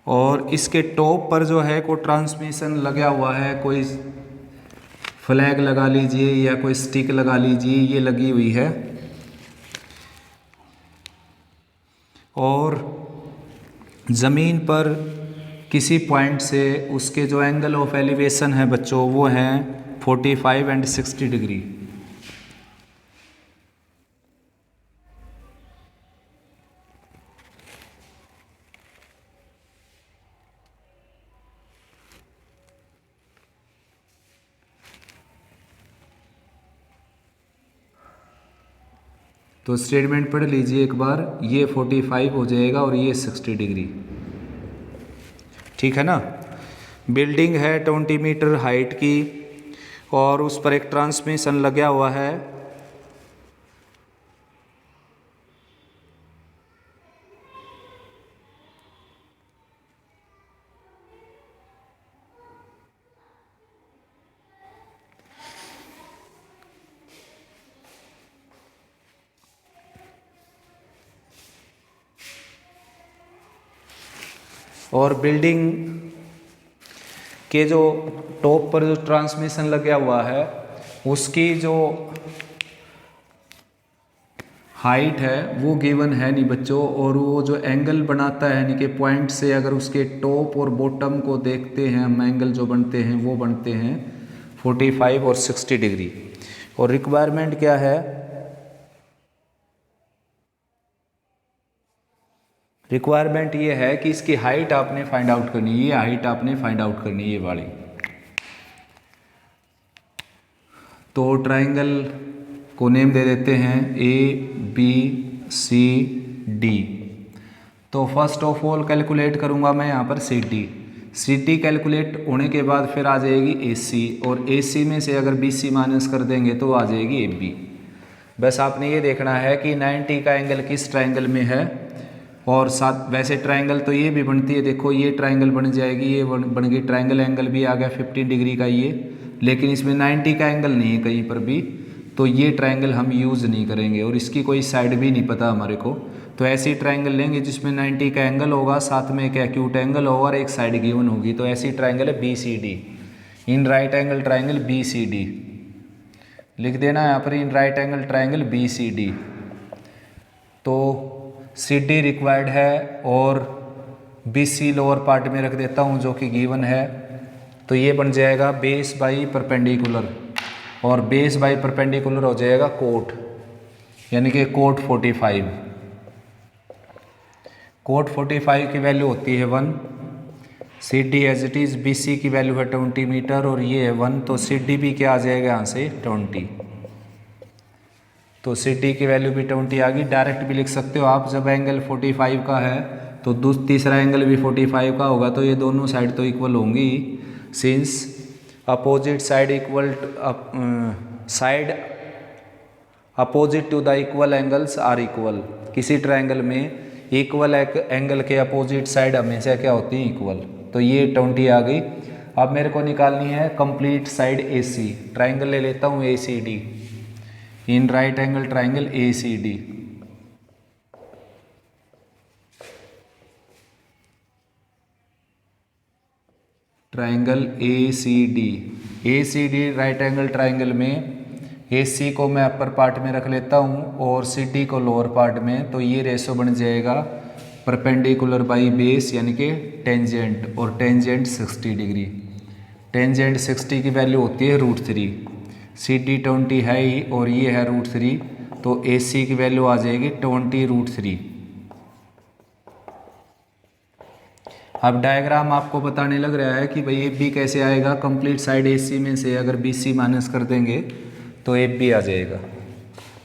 और इसके टॉप पर जो है कोई ट्रांसमिशन लगा हुआ है, कोई फ्लैग लगा लीजिए या कोई स्टिक लगा लीजिए, ये लगी हुई है। और ज़मीन पर किसी पॉइंट से उसके जो एंगल ऑफ एलिवेशन है बच्चों वो हैं 45 एंड 60 डिग्री। तो स्टेटमेंट पढ़ लीजिए एक बार, ये 45 हो जाएगा और ये 60 डिग्री, ठीक है ना। बिल्डिंग है 20 मीटर हाइट की और उस पर एक ट्रांसमिशन लगा हुआ है। और बिल्डिंग के जो टॉप पर जो ट्रांसमिशन लगा हुआ है उसकी जो हाइट है वो गिवन है नहीं बच्चों, और वो जो एंगल बनाता है यानी कि पॉइंट से अगर उसके टॉप और बॉटम को देखते हैं हम, एंगल जो बनते हैं वो बनते हैं 45 और 60 डिग्री। और रिक्वायरमेंट क्या है, रिक्वायरमेंट ये है कि इसकी हाइट आपने फाइंड आउट करनी है, ये हाइट आपने फाइंड आउट करनी है ये वाली। तो ट्राइंगल को नेम दे देते हैं ABCD। तो फर्स्ट ऑफ ऑल कैलकुलेट करूंगा मैं यहाँ पर CD कैलकुलेट होने के बाद फिर आ जाएगी AC, और AC में से अगर BC माइनस कर देंगे तो आ जाएगी AB। बस आपने ये देखना है कि 90 का एंगल किस ट्राइंगल में है। और साथ वैसे ट्राइंगल तो ये भी बनती है, देखो ये ट्राइंगल बन जाएगी, ये बन गई ट्राइंगल, एंगल भी आ गया 50 डिग्री का ये, लेकिन इसमें 90 का एंगल नहीं है कहीं पर भी, तो ये ट्राइंगल हम यूज़ नहीं करेंगे और इसकी कोई साइड भी नहीं पता हमारे को। तो ऐसी ट्राइंगल लेंगे जिसमें 90 का एंगल होगा, साथ में एक एक्यूट एंगल होगा और एक साइड गिवन होगी। तो ऐसी ट्राइंगल है BCD, इन राइट एंगल ट्राइंगल BCD लिख देना यहाँ पर, in right angle triangle BCD। तो CD रिक्वायर्ड है और BC लोअर पार्ट में रख देता हूँ जो कि गिवन है। तो ये बन जाएगा बेस बाई परपेंडिकुलर, और बेस बाई परपेंडिकुलर हो जाएगा कोट, यानी कि कोट 45। कोट 45 की वैल्यू होती है 1, CD as it is, BC की वैल्यू है 20 मीटर और ये है 1, तो CD भी क्या आ जाएगा यहाँ से 20। तो CD की वैल्यू भी 20 आ गई। डायरेक्ट भी लिख सकते हो आप, जब एंगल 45 का है तो तीसरा एंगल भी 45 का होगा, तो ये दोनों साइड तो इक्वल होंगी, since opposite side equal side opposite to the equal angles are equal. किसी ट्रायंगल में इक्वल एंगल के अपोजिट साइड हमेशा क्या होती है, इक्वल। तो ये 20 आ गई। अब मेरे को निकालनी है कंप्लीट साइड AC। ट्रायंगल ले लेता हूँ ACD, इन right angle triangle ACD। Triangle ACD right angle triangle में AC को मैं अपर पार्ट में रख लेता हूँ और CD को लोअर पार्ट में। तो ये रेशो बन जाएगा परपेंडिकुलर बाई बेस यानी कि टेंजेंट, और टेंजेंट 60 डिग्री। टेंजेंट 60 की वैल्यू होती है √3। CD 20 है ही और ये है √3, तो AC की वैल्यू आ जाएगी 20√3। अब डायग्राम आपको बताने लग रहा है कि भाई AB कैसे आएगा। कंप्लीट साइड AC में से अगर BC माइनस कर देंगे तो AB आ जाएगा।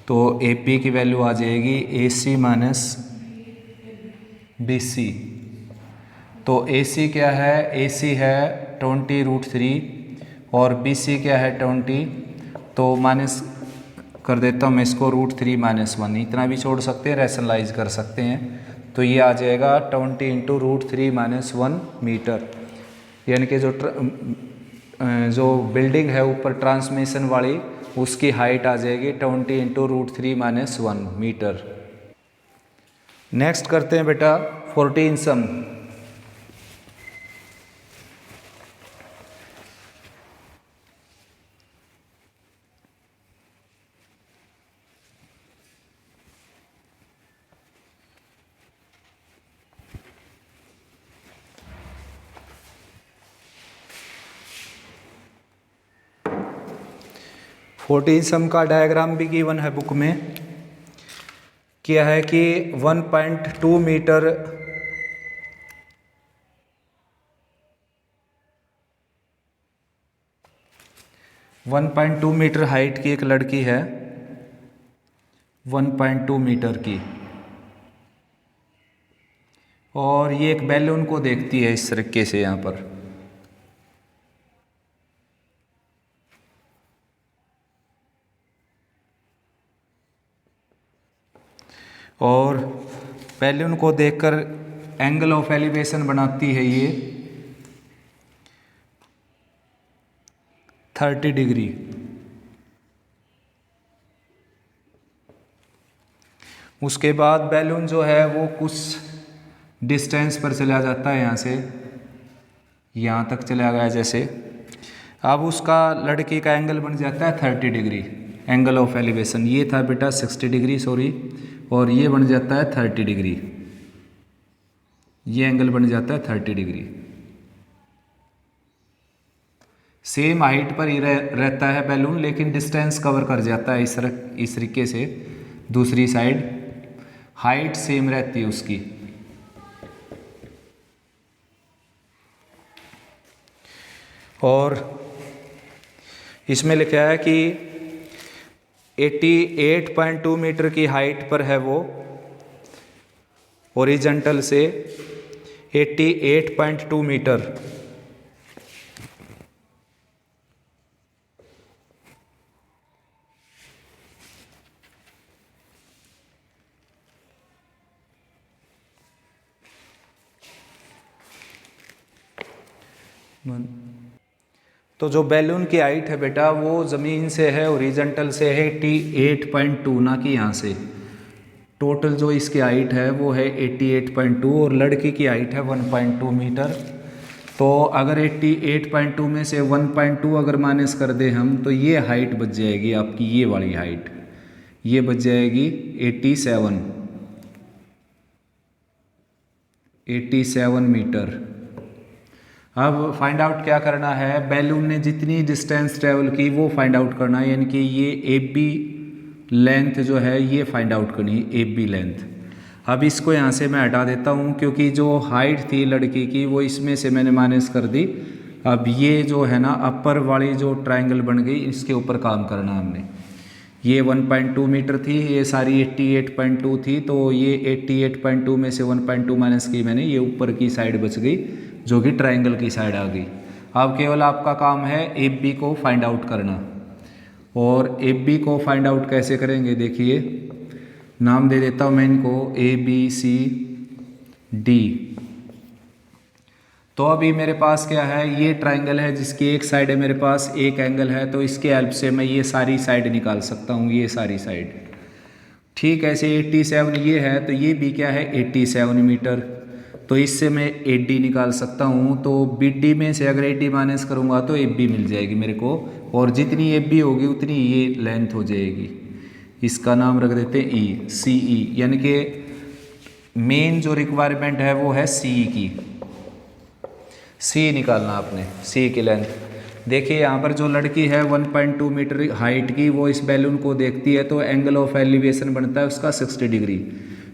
तो AB की वैल्यू आ जाएगी AC माइनस BC। तो AC क्या है, AC है 20√3 और BC क्या है 20। तो माइनस कर देता हूँ मैं इसको √3 - 1, इतना भी छोड़ सकते हैं, रैशनलाइज कर सकते हैं। तो ये आ जाएगा 20 × √3 - 1 मीटर, यानी कि जो जो बिल्डिंग है ऊपर ट्रांसमिशन वाली उसकी हाइट आ जाएगी 20 × √3 - 1 मीटर। नेक्स्ट करते हैं बेटा 14 सम। फोर्टीन सम का डायग्राम भी गिवन है बुक में। क्या है कि 1.2 मीटर हाइट की एक लड़की है, 1.2 मीटर की, और ये एक बैलून को देखती है इस तरीके से यहाँ पर। और बैलून को देखकर एंगल ऑफ एलिवेशन बनाती है ये 30 डिग्री। उसके बाद बैलून जो है वो कुछ डिस्टेंस पर चला जाता है, यहाँ से यहाँ तक चला गया जैसे। अब उसका लड़की का एंगल बन जाता है 30 डिग्री एंगल ऑफ एलिवेशन। ये था बेटा 60 डिग्री सॉरी, और ये बन जाता है 30 डिग्री। ये एंगल बन जाता है 30 डिग्री। सेम हाइट पर ही रहता है बैलून, लेकिन डिस्टेंस कवर कर जाता है इस तरीके से। दूसरी साइड हाइट सेम रहती है उसकी। और इसमें लिखा है कि 88.2 मीटर की हाइट पर है वो, हॉरिजॉन्टल से 88.2 मीटर। तो जो बैलून की हाइट है बेटा वो ज़मीन से है, हॉरिजॉन्टल से है 88.2, ना कि यहाँ से। टोटल जो इसकी हाइट है वो है 88.2 और लड़की की हाइट है 1.2 मीटर। तो अगर 88.2 में से 1.2 अगर माइनस कर दें हम, तो ये हाइट बच जाएगी आपकी, ये वाली हाइट, ये बच जाएगी 87 मीटर। अब फाइंड आउट क्या करना है, बैलून ने जितनी डिस्टेंस ट्रेवल की वो फाइंड आउट करना है, यानी कि ये AB लेंथ जो है ये फाइंड आउट करनी है, AB लेंथ। अब इसको यहाँ से मैं हटा देता हूँ, क्योंकि जो हाइट थी लड़की की वो इसमें से मैंने माइनस कर दी। अब ये जो है ना अपर वाली जो ट्रायंगल बन गई, इसके ऊपर काम करना हमने। ये 1.2 मीटर थी, ये सारी 88.2 थी, तो ये 88.2 में से 1.2 माइनस की मैंने, ये ऊपर की साइड बच गई जो कि ट्रायंगल की साइड आ गई। अब केवल आपका काम है AB को फाइंड आउट करना। और AB को फाइंड आउट कैसे करेंगे, देखिए नाम दे देता हूँ मैं इनको ABCD। तो अभी मेरे पास क्या है, ये ट्रायंगल है जिसकी एक साइड है मेरे पास, एक एंगल है, तो इसके हेल्प से मैं ये सारी साइड निकाल सकता हूँ, ये सारी साइड। ठीक है, ऐसे 87 ये है, तो ये भी क्या है 87 मीटर। तो इससे मैं AD निकाल सकता हूँ। तो BD में से अगर AD माइनस करूँगा तो AB मिल जाएगी मेरे को, और जितनी AB होगी उतनी ये लेंथ हो जाएगी। इसका नाम रख देते हैं CE, यानी कि मेन जो रिक्वायरमेंट है वो है CE की। C निकालना आपने, C की लेंथ। देखिए यहाँ पर जो लड़की है 1.2 मीटर हाइट की, वो इस बैलून को देखती है, तो एंगल ऑफ एलिवेशन बनता है उसका 60 डिग्री।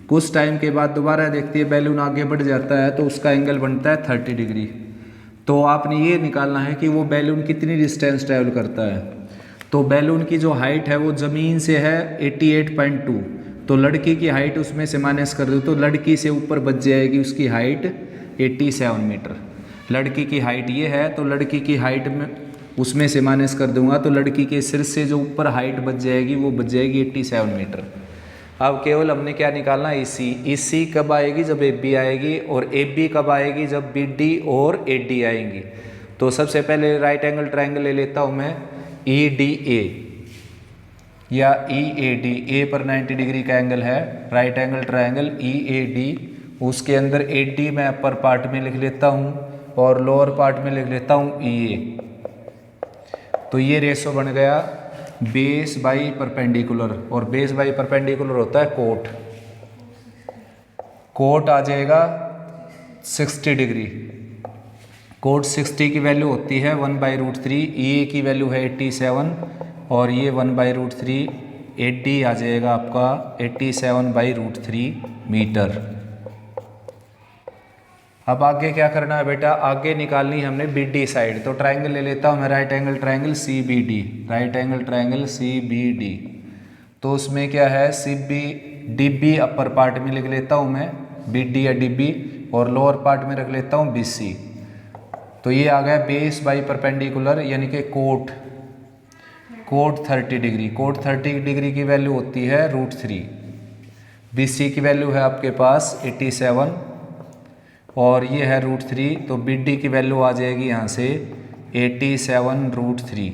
कुछ टाइम के बाद दोबारा देखती है, बैलून आगे बढ़ जाता है, तो उसका एंगल बनता है 30 डिग्री। तो आपने ये निकालना है कि वो बैलून कितनी डिस्टेंस ट्रैवल करता है। तो बैलून की जो हाइट है वो ज़मीन से है 88.2, तो लड़की की हाइट उसमें से माइनस कर दो, तो लड़की से ऊपर बच जाएगी उसकी हाइट 87 मीटर। लड़की की हाइट ये है, तो लड़की की हाइट में उसमें से माइनस कर दूंगा, तो लड़की के सिर से जो ऊपर हाइट बच जाएगी वो बच जाएगी 87 मीटर। अब केवल हमने क्या निकालना है, EC कब आएगी, जब AB आएगी, और AB कब आएगी, जब BD और AD आएंगी। तो तो सबसे पहले राइट एंगल ट्रायंगल ले लेता हूँ मैं EDA या EAD, ए पर 90 डिग्री का एंगल है, राइट एंगल ट्रायंगल EAD। उसके अंदर 80 मैं अपर पार्ट में लिख लेता हूँ और लोअर पार्ट में लिख लेता हूँ EA। तो ये रेशो बन गया बेस बाई परपेंडिकुलर, और बेस बाई परपेंडिकुलर होता है कोट। कोट आ जाएगा 60 डिग्री। कोट 60 की वैल्यू होती है 1/√3, EA की वैल्यू है 87 और ये 1/√3, 80 आ जाएगा आपका 87/√3 मीटर। अब आगे क्या करना है बेटा, आगे निकालनी है हमने BD साइड। तो ट्रायंगल ले लेता हूँ मैं right angle triangle CBD, right angle triangle CBD। तो उसमें क्या है DB अपर पार्ट में लिख लेता हूँ मैं BD या DB, और लोअर पार्ट में रख लेता हूँ BC। तो ये आ गया बेस बाई परपेंडिकुलर यानी कि कोट 30 डिग्री। कोट 30 डिग्री की वैल्यू होती है √3। BC की वैल्यू है आपके पास 87 और ये है √3, तो BD की वैल्यू आ जाएगी यहाँ से 87√3।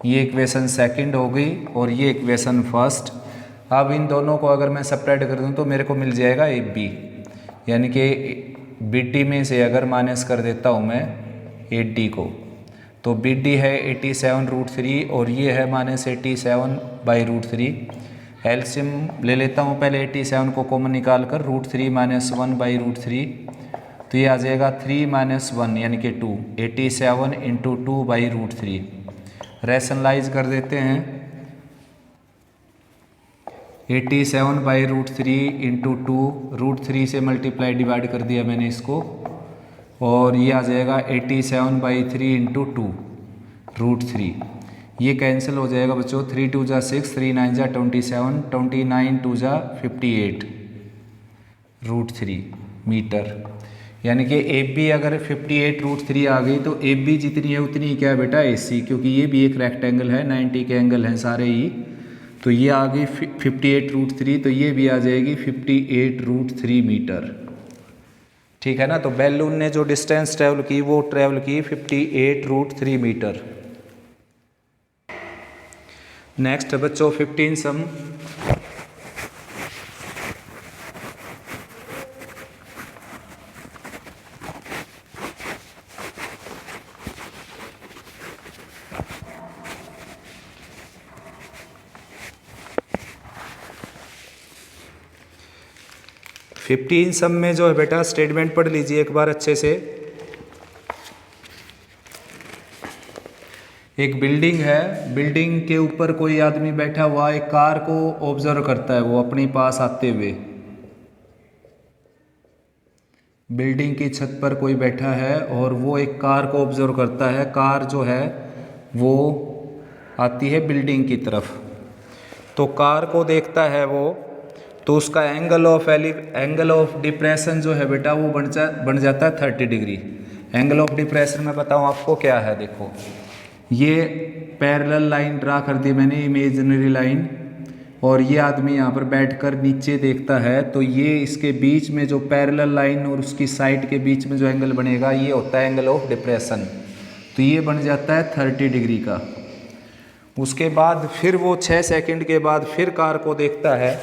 ये इक्वेशन सेकंड हो गई और ये इक्वेशन फर्स्ट। अब इन दोनों को अगर मैं सेपरेट कर दूँ तो मेरे को मिल जाएगा AB, यानी कि BD में से अगर माइनस कर देता हूँ मैं 80 को, तो BD है 87√3 और ये है -87/√3। एलसीएम ले लेता हूँ पहले, 87 को कॉमन निकाल कर, √3 - 1/√3, तो ये आ जाएगा 3 - 1 यानी कि 2, 87 × 2/√3। रैशनलाइज कर देते हैं, 87/√3 × 2, √3 से मल्टीप्लाई डिवाइड कर दिया मैंने इसको, और ये आ जाएगा 87/3 × 2 √3। ये कैंसिल हो जाएगा बच्चों, 3 2 जा 6, 3 9 जा 27, 29 2 जा 58 √3 मीटर। यानी कि AB अगर 58√3 आ गई तो AB जितनी है उतनी क्या है बेटा AC, क्योंकि ये भी एक रेक्टेंगल है, 90 के एंगल हैं सारे ही। तो ये आ गई 58√3, तो ये भी आ जाएगी 58√3 मीटर। ठीक है ना। तो बैलून ने जो डिस्टेंस ट्रेवल की वो ट्रेवल की 58√3 मीटर। नेक्स्ट बच्चों 15 सम। फिफ्टीन सम में जो है बेटा स्टेटमेंट पढ़ लीजिए एक बार अच्छे से। एक बिल्डिंग है, बिल्डिंग के ऊपर कोई आदमी बैठा हुआ एक कार को ऑब्जर्व करता है, वो अपने पास आते हुए। बिल्डिंग की छत पर कोई बैठा है और वो एक कार को ऑब्जर्व करता है। कार जो है वो आती है बिल्डिंग की तरफ, तो कार को देखता है वो, तो उसका एंगल ऑफ डिप्रेशन जो है बेटा वो बन जाता है 30 डिग्री। एंगल ऑफ डिप्रेशन मैं बताऊँ आपको क्या है। देखो ये पैरेलल लाइन ड्रा कर दी मैंने, इमेजिनरी लाइन, और ये आदमी यहाँ पर बैठकर नीचे देखता है, तो ये इसके बीच में जो पैरेलल लाइन और उसकी साइड के बीच में जो एंगल बनेगा ये होता है एंगल ऑफ डिप्रेशन। तो ये बन जाता है 30 डिग्री का। उसके बाद फिर वो 6 सेकंड के बाद फिर कार को देखता है।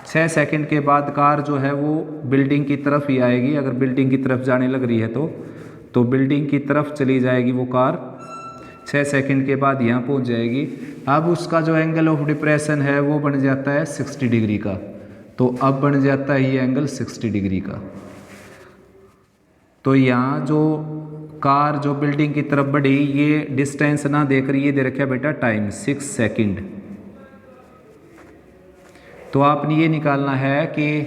6 सेकंड के बाद कार जो है वो बिल्डिंग की तरफ ही आएगी। अगर बिल्डिंग की तरफ जाने लग रही है तो बिल्डिंग की तरफ चली जाएगी वो कार। 6 सेकंड के बाद यहाँ पहुँच जाएगी। अब उसका जो एंगल ऑफ डिप्रेशन है वो बन जाता है 60 डिग्री का। तो अब बन जाता है ये एंगल 60 डिग्री का। तो यहाँ जो कार जो बिल्डिंग की तरफ बढ़ी, ये डिस्टेंस ना देख रही है, दे रखा बेटा टाइम 6 सेकंड। तो आपने ये निकालना है कि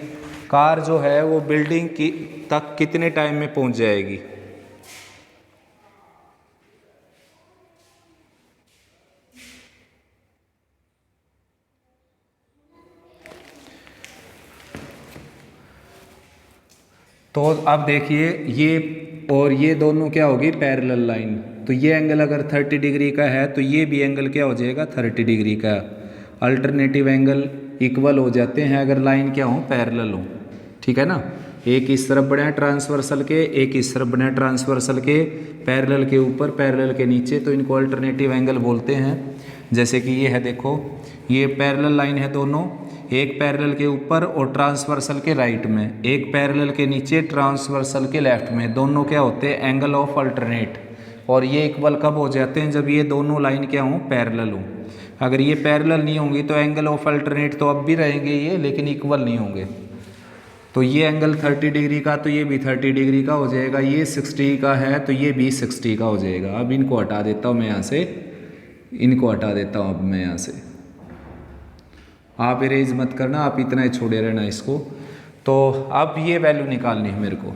कार जो है वो बिल्डिंग की तक कितने टाइम में पहुँच जाएगी। तो अब देखिए ये और ये दोनों क्या होगी पैरेलल लाइन। तो ये एंगल अगर 30 डिग्री का है तो ये भी एंगल क्या हो जाएगा 30 डिग्री का। अल्टरनेटिव एंगल इक्वल हो जाते हैं अगर लाइन क्या हो पैरेलल हो। ठीक है ना। एक इस तरफ बना है ट्रांसवर्सल के, एक इस तरफ बना है ट्रांसवर्सल के, पैरेलल के ऊपर पैरेलल के नीचे, तो इनको अल्टरनेटिव एंगल बोलते हैं। जैसे कि ये है, देखो ये पैरेलल लाइन है दोनों, एक पैरेलल के ऊपर और ट्रांसवर्सल के राइट में, एक पैरेलल के नीचे ट्रांसवर्सल के लेफ्ट में, दोनों क्या होते हैं एंगल ऑफ अल्टरनेट। और ये इक्वल कब हो जाते हैं, जब ये दोनों लाइन क्या हों, पैरेलल हों। अगर ये पैरेलल नहीं होंगी तो एंगल ऑफ अल्टरनेट तो अब भी रहेंगे ये, लेकिन इक्वल नहीं होंगे। तो ये एंगल 30 डिग्री का, तो ये भी 30 डिग्री का हो जाएगा, ये 60 का है तो ये भी 60 का हो जाएगा। अब इनको हटा देता हूँ मैं यहाँ से, इनको हटा देता हूँ अब मैं यहाँ से। आप इरेज मत करना, आप इतना ही छोड़े रहना इसको। तो अब ये वैल्यू निकालनी है मेरे को।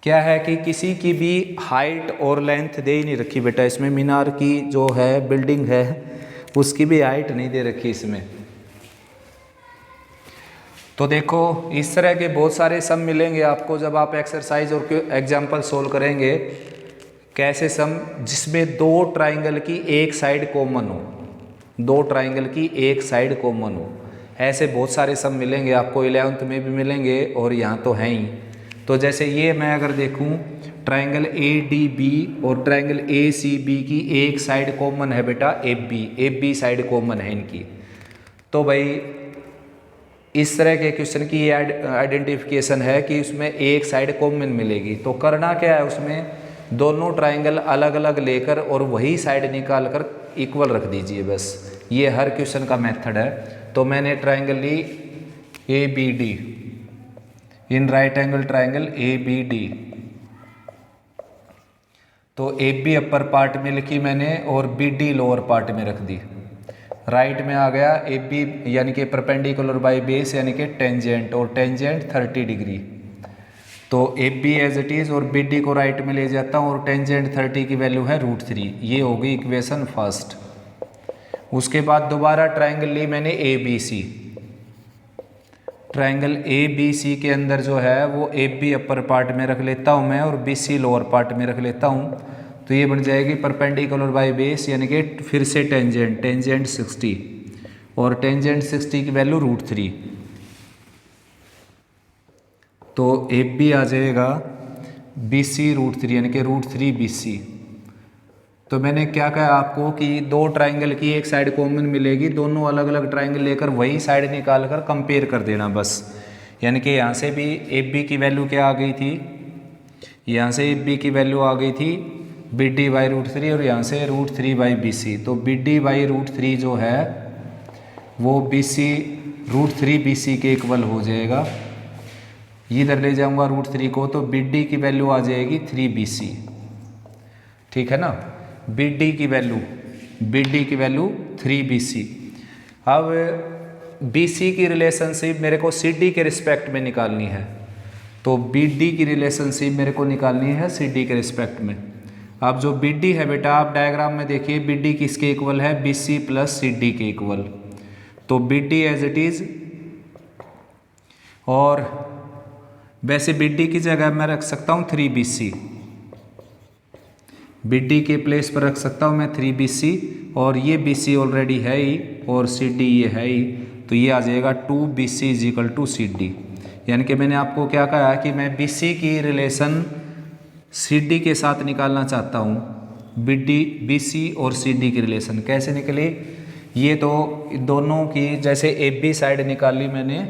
क्या है कि किसी की भी हाइट और लेंथ दे ही नहीं रखी बेटा इसमें, मीनार की जो है बिल्डिंग है उसकी भी हाइट नहीं दे रखी इसमें। तो देखो इस तरह के बहुत सारे सम मिलेंगे आपको जब आप एक्सरसाइज और एग्जाम्पल सोल्व करेंगे। कैसे सम, जिसमें दो ट्राइंगल की एक साइड कॉमन हो, दो ट्राइंगल की एक साइड कॉमन हो, ऐसे बहुत सारे सम मिलेंगे आपको, 11th में भी मिलेंगे और यहाँ तो हैं ही। तो जैसे ये मैं अगर देखूँ ट्राइंगल ADB और ट्राइंगल ACB की एक साइड कॉमन है बेटा AB साइड कॉमन है इनकी। तो भाई इस तरह के क्वेश्चन की ये आइडेंटिफिकेशन है कि उसमें एक साइड कॉमन मिलेगी। तो करना क्या है, उसमें दोनों ट्राइंगल अलग अलग लेकर और वही साइड निकाल कर इक्वल रख दीजिए बस। ये हर क्वेश्चन का मेथड है। तो मैंने ट्राइंगल ली ABD, in right angle triangle ABD। तो AB अपर पार्ट में लिखी मैंने और BD लोअर पार्ट में रख दी। राइट में आ गया AB यानी कि परपेंडिकुलर बाय बेस यानी कि टेंजेंट, और टेंजेंट 30 डिग्री। तो AB एज इट इज़ और BD को राइट में ले जाता हूँ और टेंजेंट 30 की वैल्यू है √3। ये होगी इक्वेशन फर्स्ट। उसके बाद दोबारा ट्राइंगल ली मैंने ABC। ट्राइंगल ABC के अंदर जो है वो AB अपर पार्ट में रख लेता हूँ मैं और BC लोअर पार्ट में रख लेता हूँ। तो ये बन जाएगी परपेंडिकुलर बाय बेस यानी कि फिर से टेंजेंट 60 और टेंजेंट 60 की वैल्यू √3। तो AB आ जाएगा BC √3 यानी कि √3 BC। तो मैंने क्या कहा आपको कि दो ट्राइंगल की एक साइड कॉमन मिलेगी, दोनों अलग अलग ट्राइंगल लेकर वही साइड निकाल कर कंपेयर कर देना बस। यानी कि यहाँ से भी AB की वैल्यू क्या आ गई थी, यहाँ से AB की वैल्यू आ गई थी BD बाई √3 और यहाँ से √3 बाई BC। तो BD बाई √3 जो है वो BC √3 BC के इक्वल हो जाएगा। इधर ले जाऊंगा √3 को तो BD की वैल्यू आ जाएगी 3 BC। ठीक है ना, BD की वैल्यू 3 BC। अब BC की रिलेशनशिप मेरे को CD के रिस्पेक्ट में निकालनी है। तो BD की रिलेशनशिप मेरे को निकालनी है CD के रिस्पेक्ट में। अब जो BD है बेटा आप डायग्राम में देखिए BD किसके इक्वल है, BC प्लस CD के इक्वल। तो BD एज इट इज, और वैसे BD की जगह मैं रख सकता हूँ 3 BC, BD के प्लेस पर रख सकता हूँ मैं 3 BC, और ये BC ऑलरेडी है ही और CD ये है ही, तो ये आ जाएगा 2 BC is equal to CD। यानी कि मैंने आपको क्या कहा कि मैं BC की रिलेशन CD के साथ निकालना चाहता हूँ। BC और CD की रिलेशन कैसे निकली, ये तो दोनों की जैसे AB साइड निकाली मैंने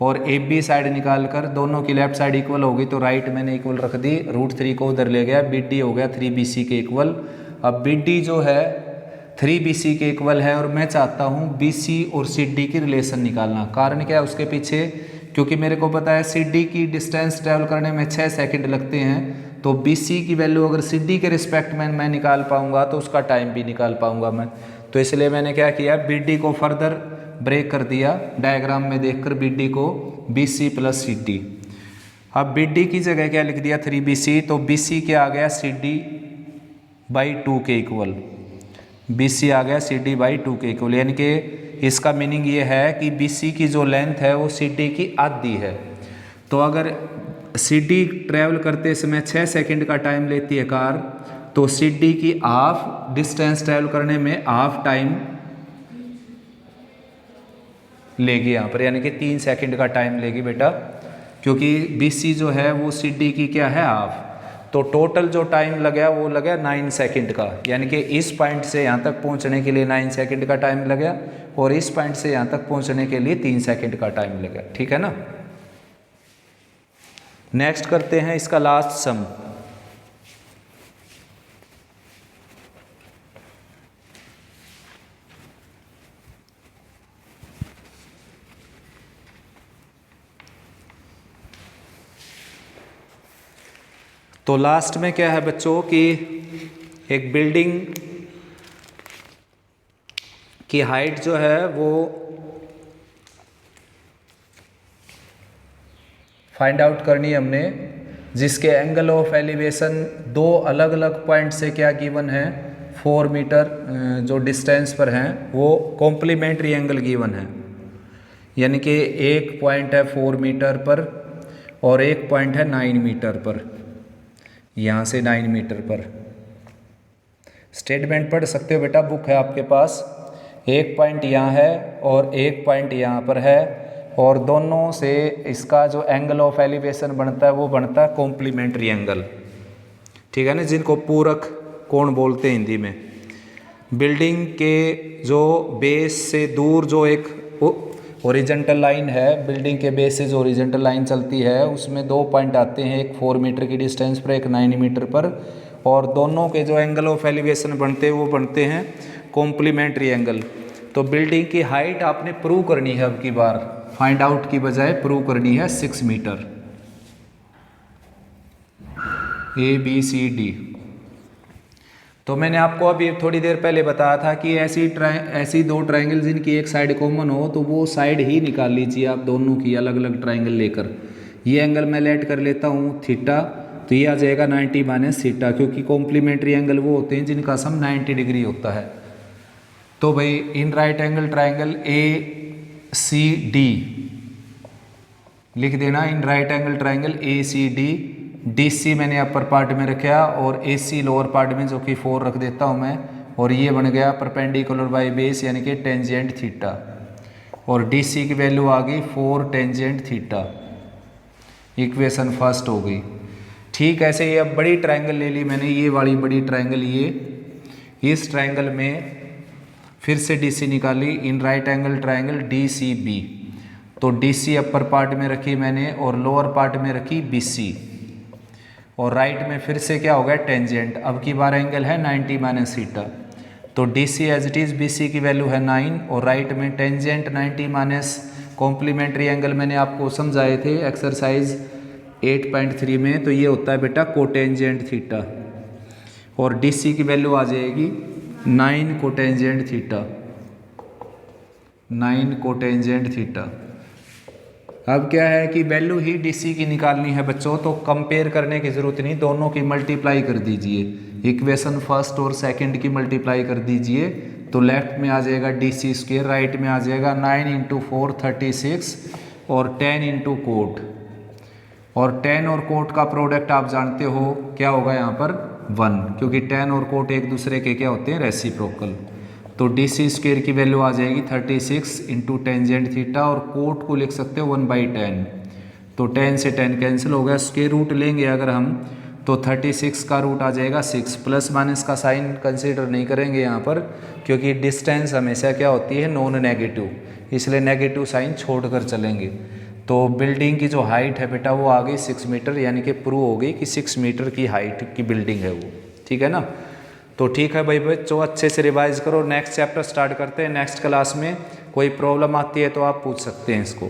और AB साइड निकाल कर दोनों की लेफ्ट साइड इक्वल होगी तो राइट मैंने इक्वल रख दी, √3 को उधर ले गया, BD हो गया 3 BC के इक्वल। अब BD जो है 3 BC के इक्वल है और मैं चाहता हूँ BC और CD की रिलेशन निकालना। कारण क्या है उसके पीछे, क्योंकि मेरे को पता है CD की डिस्टेंस ट्रैवल करने में 6 सेकंड लगते हैं, तो BC की वैल्यू अगर CD के रिस्पेक्ट में मैं निकाल पाऊंगा तो उसका टाइम भी निकाल पाऊंगा मैं। तो इसलिए मैंने क्या किया, BD को फर्दर ब्रेक कर दिया डायग्राम में देखकर BD को BC प्लस CD। अब BD की जगह क्या लिख दिया 3 BC, तो BC क्या आ गया CD बाई 2 के इक्वल, BC आ गया CD बाई 2 के इक्वल। यानी कि इसका मीनिंग ये है कि BC की जो लेंथ है वो CD की आधी है। तो अगर CD ट्रैवल करते समय 6 सेकंड का टाइम लेती है कार, तो CD की हाफ डिस्टेंस ट्रैवल करने में हाफ टाइम लेगी यहाँ पर, यानी कि 3 सेकंड का टाइम लेगी बेटा, क्योंकि BC जो है वो CD की क्या है हाफ। तो टोटल जो टाइम लगा वो लगा 9 सेकंड का, यानी कि इस पॉइंट से यहाँ तक पहुँचने के लिए 9 सेकंड का टाइम लगा और इस पॉइंट से यहाँ तक पहुँचने के लिए 3 सेकंड का टाइम लगा। ठीक है ना। नेक्स्ट करते हैं इसका लास्ट सम। तो लास्ट में क्या है बच्चों कि एक बिल्डिंग की हाइट जो है वो फाइंड आउट करनी है हमने, जिसके एंगल ऑफ एलिवेशन 2 अलग अलग पॉइंट से क्या गिवन है 4 मीटर जो डिस्टेंस पर हैं वो कॉम्प्लीमेंट्री एंगल गिवन है, यानी कि एक पॉइंट है 4 मीटर पर और एक पॉइंट है 9 मीटर पर, यहाँ से 9 मीटर पर। स्टेटमेंट पढ़ सकते हो बेटा, बुक है आपके पास। एक पॉइंट यहाँ है और एक पॉइंट यहाँ पर है और दोनों से इसका जो एंगल ऑफ एलिवेशन बनता है वो बनता है कॉम्प्लीमेंट्री एंगल। ठीक है ना, जिनको पूरक कोण बोलते हैं हिंदी में। बिल्डिंग के जो बेस से दूर जो एक हॉरिजॉन्टल लाइन है, बिल्डिंग के बेस से जो हॉरिजॉन्टल लाइन चलती है उसमें 2 पॉइंट आते हैं, एक 4 मीटर की डिस्टेंस पर, एक 9 मीटर पर, और दोनों के जो एंगल ऑफ एलिवेशन बनते हैं वो बनते हैं कॉम्प्लीमेंट्री एंगल। तो बिल्डिंग की हाइट आपने प्रूव करनी है, अब की बार फाइंड आउट की बजाय प्रूव करनी है 6 मीटर। ABCD। तो मैंने आपको अभी थोड़ी देर पहले बताया था कि ऐसी 2 ट्रायंगल जिनकी एक साइड कॉमन हो तो वो साइड ही निकाल लीजिए आप दोनों की अलग अलग ट्रायंगल लेकर। ये एंगल मैं लेट कर लेता हूँ थीटा, तो ये आ जाएगा 90 माइनस थीटा, क्योंकि कॉम्प्लीमेंट्री एंगल वो होते हैं जिनका सम 90 डिग्री होता है। तो भाई इन राइट एंगल ट्रायंगल ACD लिख देना, इन right angle triangle ACD। DC मैंने अपर पार्ट में रखा और AC लोअर पार्ट में, जो कि 4 रख देता हूँ मैं, और ये बन गया परपेंडिकुलर बाय बेस यानी कि टेंजेंट थीटा, और DC की वैल्यू आ गई 4 टेंजेंट थीटा। इक्वेशन फर्स्ट हो गई। ठीक ऐसे ये अब बड़ी ट्रायंगल ले ली मैंने, ये वाली बड़ी ट्रायंगल, ये इस ट्रायंगल में फिर से DC निकाली, इन राइट एंगल ट्रायंगल DCB। तो DC अपर पार्ट में रखी मैंने और लोअर पार्ट में रखी BC, और राइट में फिर से क्या हो गया टेंजेंट। अब की बार एंगल है 90 माइनस थीटा, तो DC as it is BC की वैल्यू है 9 और राइट में टेंजेंट 90 माइनस कॉम्प्लीमेंट्री एंगल मैंने आपको समझाए थे एक्सरसाइज 8.3 में, तो ये होता है बेटा कोटेंजेंट थीटा, और DC की वैल्यू आ जाएगी 9 कोटेंजेंट थीटा, 9 कोटेंजेंट थीटा। अब क्या है कि वैल्यू ही DC की निकालनी है बच्चों, तो कंपेयर करने की ज़रूरत नहीं, दोनों की मल्टीप्लाई कर दीजिए। इक्वेशन फर्स्ट और सेकंड की मल्टीप्लाई कर दीजिए, तो लेफ्ट में आ जाएगा DC स्क्वायर, राइट में आ जाएगा 9 × 4 36 और 10 × कोट, और 10 और कोट का प्रोडक्ट आप जानते हो क्या होगा यहाँ पर 1, क्योंकि 10 और कोट एक दूसरे के क्या होते हैं रेसिप्रोकल। तो DC स्क्वायर की वैल्यू आ जाएगी 36 × टेंजेंट थीटा, और कोट को लिख सकते हो 1/10। तो 10 से 10 कैंसिल हो गया, स्क्वायर रूट लेंगे अगर हम तो 36 का रूट आ जाएगा 6। प्लस माइनस का साइन कंसीडर नहीं करेंगे यहाँ पर, क्योंकि डिस्टेंस हमेशा क्या होती है नॉन नेगेटिव, इसलिए नेगेटिव साइन छोड़ कर चलेंगे। तो बिल्डिंग की जो हाइट है बेटा वो आ गई 6 मीटर, यानी कि प्रूव हो गई कि 6 मीटर की हाइट की बिल्डिंग है वो। ठीक है ना। तो ठीक है भाई बच्चों, अच्छे से रिवाइज करो। नेक्स्ट चैप्टर स्टार्ट करते हैं। नेक्स्ट क्लास में कोई प्रॉब्लम आती है तो आप पूछ सकते हैं इसको।